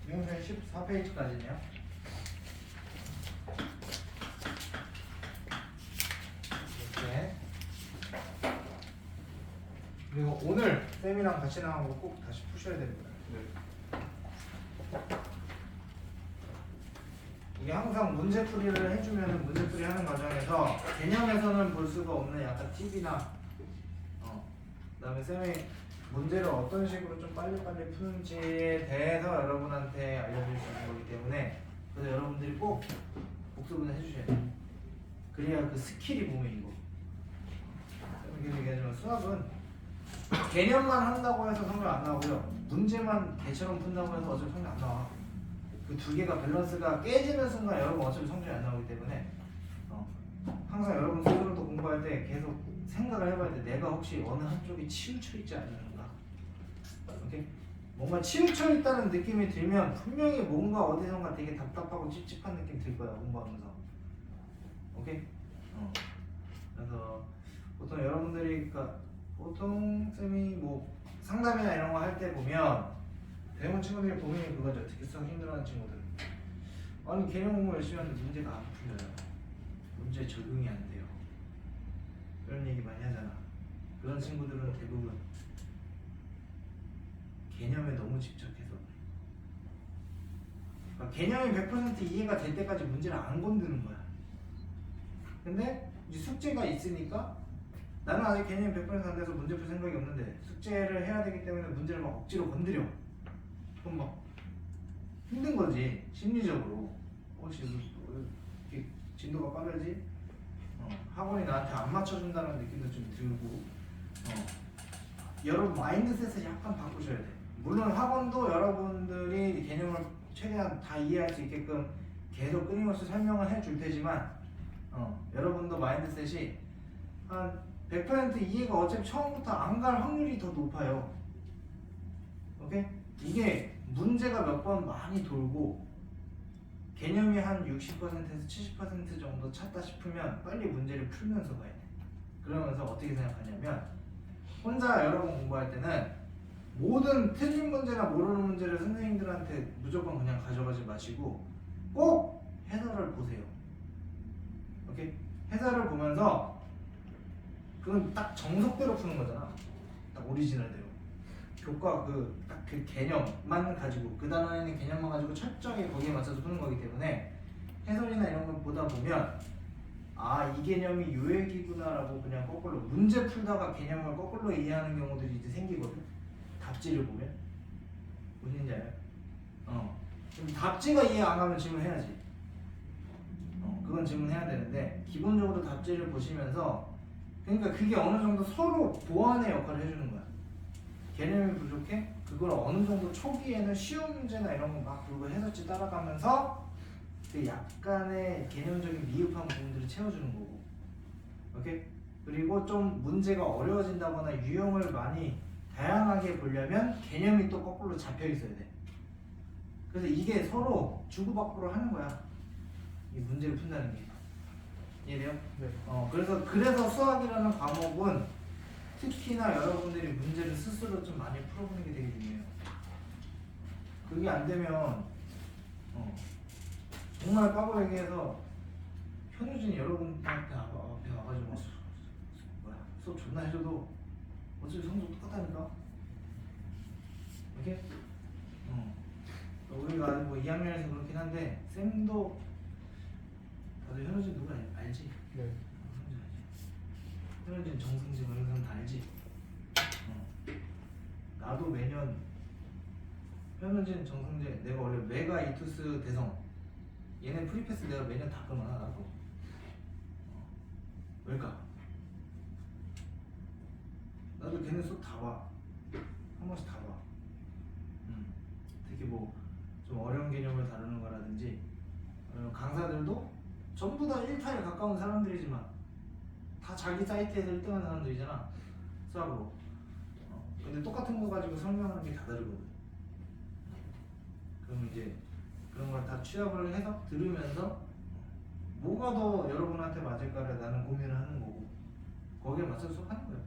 유형편 14페이지까지네요. 이렇게. 그리고 오늘 쌤이랑 같이 나온 거 꼭 다시 푸셔야 됩니다. 네. 이게 항상 문제풀이를 해주면 문제풀이 하는 과정에서 개념에서는 볼 수가 없는 약간 팁이나 그다음에 쌤이 문제를 어떤 식으로 좀 빨리빨리 푸는지에 대해서 여러분한테 알려줄 수 있는 거기 때문에 그래서 여러분들이 꼭 복습을 해주셔야 돼요. 그래야 그 스킬이 몸에 익어. 쌤이 계속 얘기하지만 수학은 개념만 한다고 해서 성적 안 나오고요. 문제만 개처럼 푼다고 해서 어차피 성적 안 나와. 그 두 개가 밸런스가 깨지는 순간 여러분 어차피 성적이 안 나오기 때문에 항상 여러분 스스로도 공부할 때 계속 생각을 해봐야 돼. 내가 혹시 어느 한쪽이 치우쳐 있지 않는가? 오케이? 뭔가 치우쳐 있다는 느낌이 들면 분명히 뭔가 어디선가 되게 답답하고 찝찝한 느낌 들 거야 공부하면서. 오케이? 그래서 보통 여러분들이 그러니까 보통 쌤이 뭐 상담이나 이런 거 할 때 보면 대부분 친구들이 고민이 그거죠. 특히 수학 힘들어하는 친구들. 아니 개념 공부 열심히 하는데 문제가 안 풀려요. 문제 적용이 안 돼요. 그런 얘기 많이 하잖아. 그런 친구들은 대부분 개념에 너무 집착해서 그러니까 개념이 100% 이해가 될 때까지 문제를 안 건드는 거야. 근데 이제 숙제가 있으니까 나는 아직 개념이 100%안 돼서 문제 풀 생각이 없는데 숙제를 해야 되기 때문에 문제를 막 억지로 건드려. 그럼 막 힘든 거지 심리적으로. 혹시 이렇게 진도가 빠르지? 학원이 나한테 안 맞춰준다는 느낌도 좀 들고. 여러분 마인드셋을 약간 바꾸셔야 돼. 물론 학원도 여러분들이 개념을 최대한 다 이해할 수 있게끔 계속 끊임없이 설명을 해줄 테지만 여러분도 마인드셋이 한 100% 이해가 어차피 처음부터 안 갈 확률이 더 높아요. 오케이? 이게 문제가 몇 번 많이 돌고 개념이 한 60%에서 70% 정도 찼다 싶으면 빨리 문제를 풀면서 가야 돼. 그러면서 어떻게 생각하냐면 혼자 여러분 공부할 때는 모든 틀린 문제나 모르는 문제를 선생님들한테 무조건 그냥 가져가지 마시고 꼭 해설을 보세요. 오케이? 해설을 보면서 그건 딱 정석대로 푸는 거잖아. 딱 오리지널대로. 교과 딱 그 개념만 가지고 그 단원에 있는 개념만 가지고 철저하게 거기에 맞춰서 푸는 거기 때문에 해설이나 이런 걸 보다 보면 아, 이 개념이 요 얘기구나라고 그냥 거꾸로 문제 풀다가 개념을 거꾸로 이해하는 경우들이 이제 생기거든. 답지를 보면 무슨 알아요? 그럼 답지가 이해 안 가면 질문해야지. 그건 질문해야 되는데 기본적으로 답지를 보시면서 그러니까 그게 어느 정도 서로 보완의 역할을 해주는 거야. 개념이 부족해? 그걸 어느 정도 초기에는 쉬운 문제나 이런 거 막 그리고 해설지 따라가면서 그 약간의 개념적인 미흡한 부분들을 채워주는 거고. 오케이? 그리고 좀 문제가 어려워진다거나 유형을 많이 다양하게 보려면 개념이 또 거꾸로 잡혀 있어야 돼. 그래서 이게 서로 주고받고를 하는 거야. 이 문제를 푼다는 게. 이해돼요? 네. 그래서 수학이라는 과목은 특히나 여러분들이 문제를 스스로 좀 많이 풀어보는 게 되게 중요해요. 그게 안 되면 정말 까고 얘기해서 현우진이 여러분한테 앞에 와가지고 뭐야 수업 존나 해줘도 어차피 성적 똑같다니까. 오케이? 우리가 뭐 2학년에서 그렇긴 한데 쌤도 다들 현우진 누구 알지? 네. 현우진 정승진 이런 사람 다 알지? 나도 매년 현우진 정승진 내가 원래 메가 이투스 대성 얘네 프리패스 내가 매년 다 끊어 나도. 왜일까? 나도 걔네 수업 다 봐. 한 번씩 다 봐. 특히 뭐 좀 어려운 개념을 다루는 거라든지 강사들도 전부 다 1타에 가까운 사람들이지만 다 자기 사이트에서 1등한 사람들이잖아 수학으로. 근데 똑같은 거 가지고 설명하는 게 다 다르거든. 그럼 이제 그런 걸 다 취합을 해서 들으면서 뭐가 더 여러분한테 맞을까를 나는 고민을 하는 거고 거기에 맞춰서 수업하는 거예요.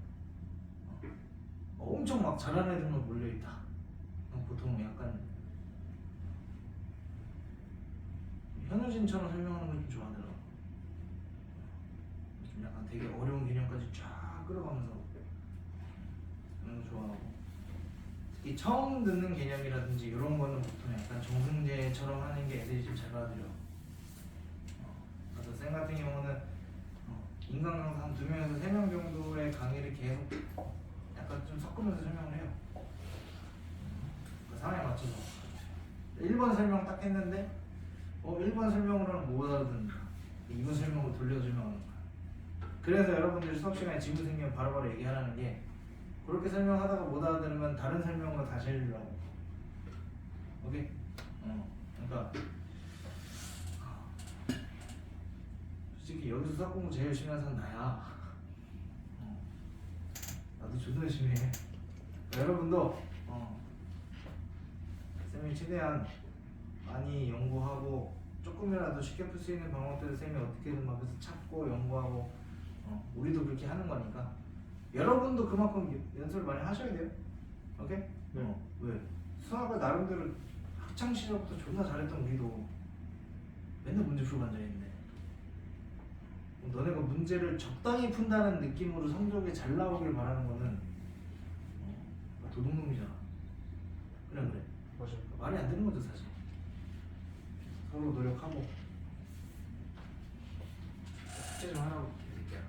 엄청 막 잘하는 애들만 몰려있다. 보통 약간 현우진처럼 설명하는 걸 좀 좋아하더라고. 좀 약간 되게 어려운 개념까지 쫙 끌어가면서 그런 거 좋아하고, 특히 처음 듣는 개념이라든지 이런 거는 보통 약간 정승재처럼 하는 게 애들이 좀 잘 받아들여. 그래서 쌤 같은 경우는 인간 강사 한 2명에서 3명 정도의 강의를 계속 약간 좀 섞으면서 설명을 해요. 그 상황에 맞춰서 1번 설명 딱 했는데 1번 설명으로는 못 알아듣는다. 2번 설명으로 돌려 설명하는 거야. 그래서 여러분들 수업 시간에 질문 생기면 바로바로 얘기하라는 게, 그렇게 설명하다가 못 알아들으면 다른 설명으로 다시 해주려고. 오케이? 그러니까 솔직히 여기서 수학 공부 제일 열심히 하는 사람 나야. 나도 존나 열심히 해. 여러분도 쌤이 최대한 많이 연구하고 조금이라도 쉽게 풀 수 있는 방법들을 쌤이 어떻게든 막 그래서 찾고 연구하고, 우리도 그렇게 하는 거니까 여러분도 그만큼 연습을 많이 하셔야 돼요. 오케이? 네. 왜? 수학을 나름대로 학창 시절부터 존나 잘했던 우리도 맨날 문제 풀고 앉아있는데, 너네가 문제를 적당히 푼다는 느낌으로 성적이 잘 나오길 바라는 거는 도둑놈이잖아. 그냥 그래. 맞아요. 말이 안 되는 거죠 사실. 서로 노력하고 숙제 좀 하라고 드릴게요.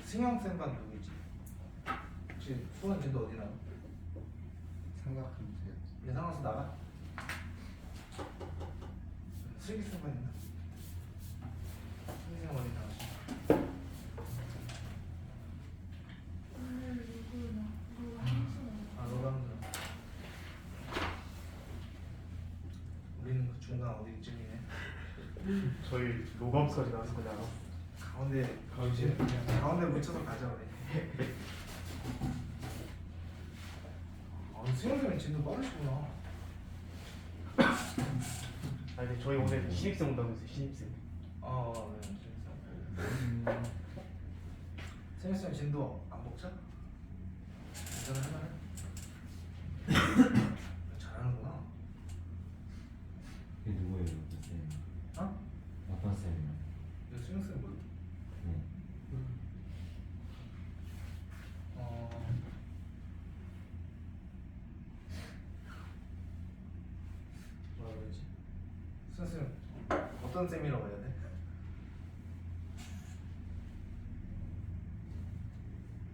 승영쌤과 누구지? 혹시 수원 진도 어디 나와? 삼각형제. 얘 상황에서 나가? 슬기쌤과 있나? 슬기쌤 어디 나가시? 오늘 누구 함수 아, 노랑들. 우리는 그 중간 어디쯤이네. 저희 로감까지 나와서 그냥 가운데 가운데 묻혀서 가자 우리. 수영쌤이 진도 빠르시구나. 아니 근데 저희 오늘 신입생 온다고 했어요. 신입생. 네. 수영쌤 진도 안 먹자? 괜찮아 할만해? 잘하는구나. 이게 누구예요, 그 쌤? 어? 어떤 쌤이요? 수영쌤 뭐? 네. 뭐라 그러지? 수영쌤 어떤 쌤이라고 해야 돼?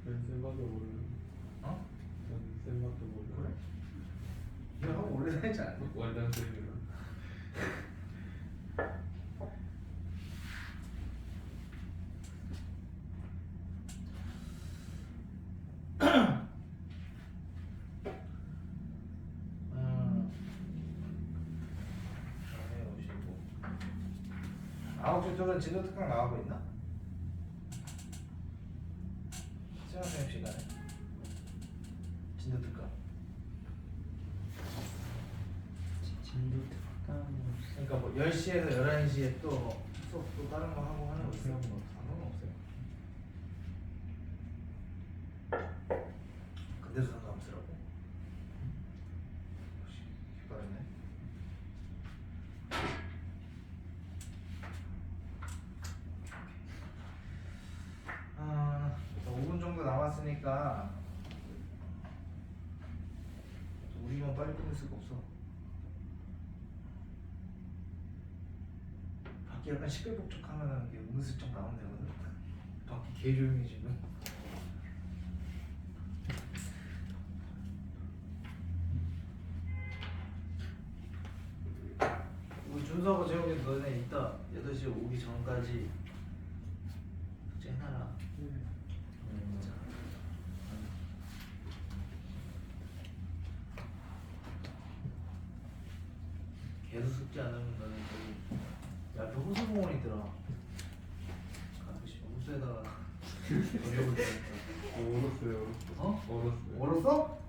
쌤밖에 모르는. 어? 쌤밖에 모르는. 그래? 얘하고 오래 다니지 않니? 완전 쌤이랑. 9시 둘은 진도 특강 나가고 있나? 수영쌤 시간에 진도 특강. 진도 특강. 그러니까 뭐 10시에서 11시에 또 수업 또 다른 거 하고 하는 거 있어요? 상관없어요. 근데도 상관없으라고? 혹시 빠르네. 아, 5분 정도 남았으니까 우리만 빨리 끝낼 수가 없어. 밖에 약간 시끌벅적하면은 이게 은근슬쩍 나오면 되거든. 밖에 개 조용해 지금. 우리 준서하고 재욱이 너네 이따 8시 오기 전까지 숙제 해놔라. 계속 숙제 안 하면 너는 저기 옆에 호수공원 있더라. 가끔씩 호수에다가 던져볼 테니까. 얼었어요. 어? 얼었어요. 얼었어?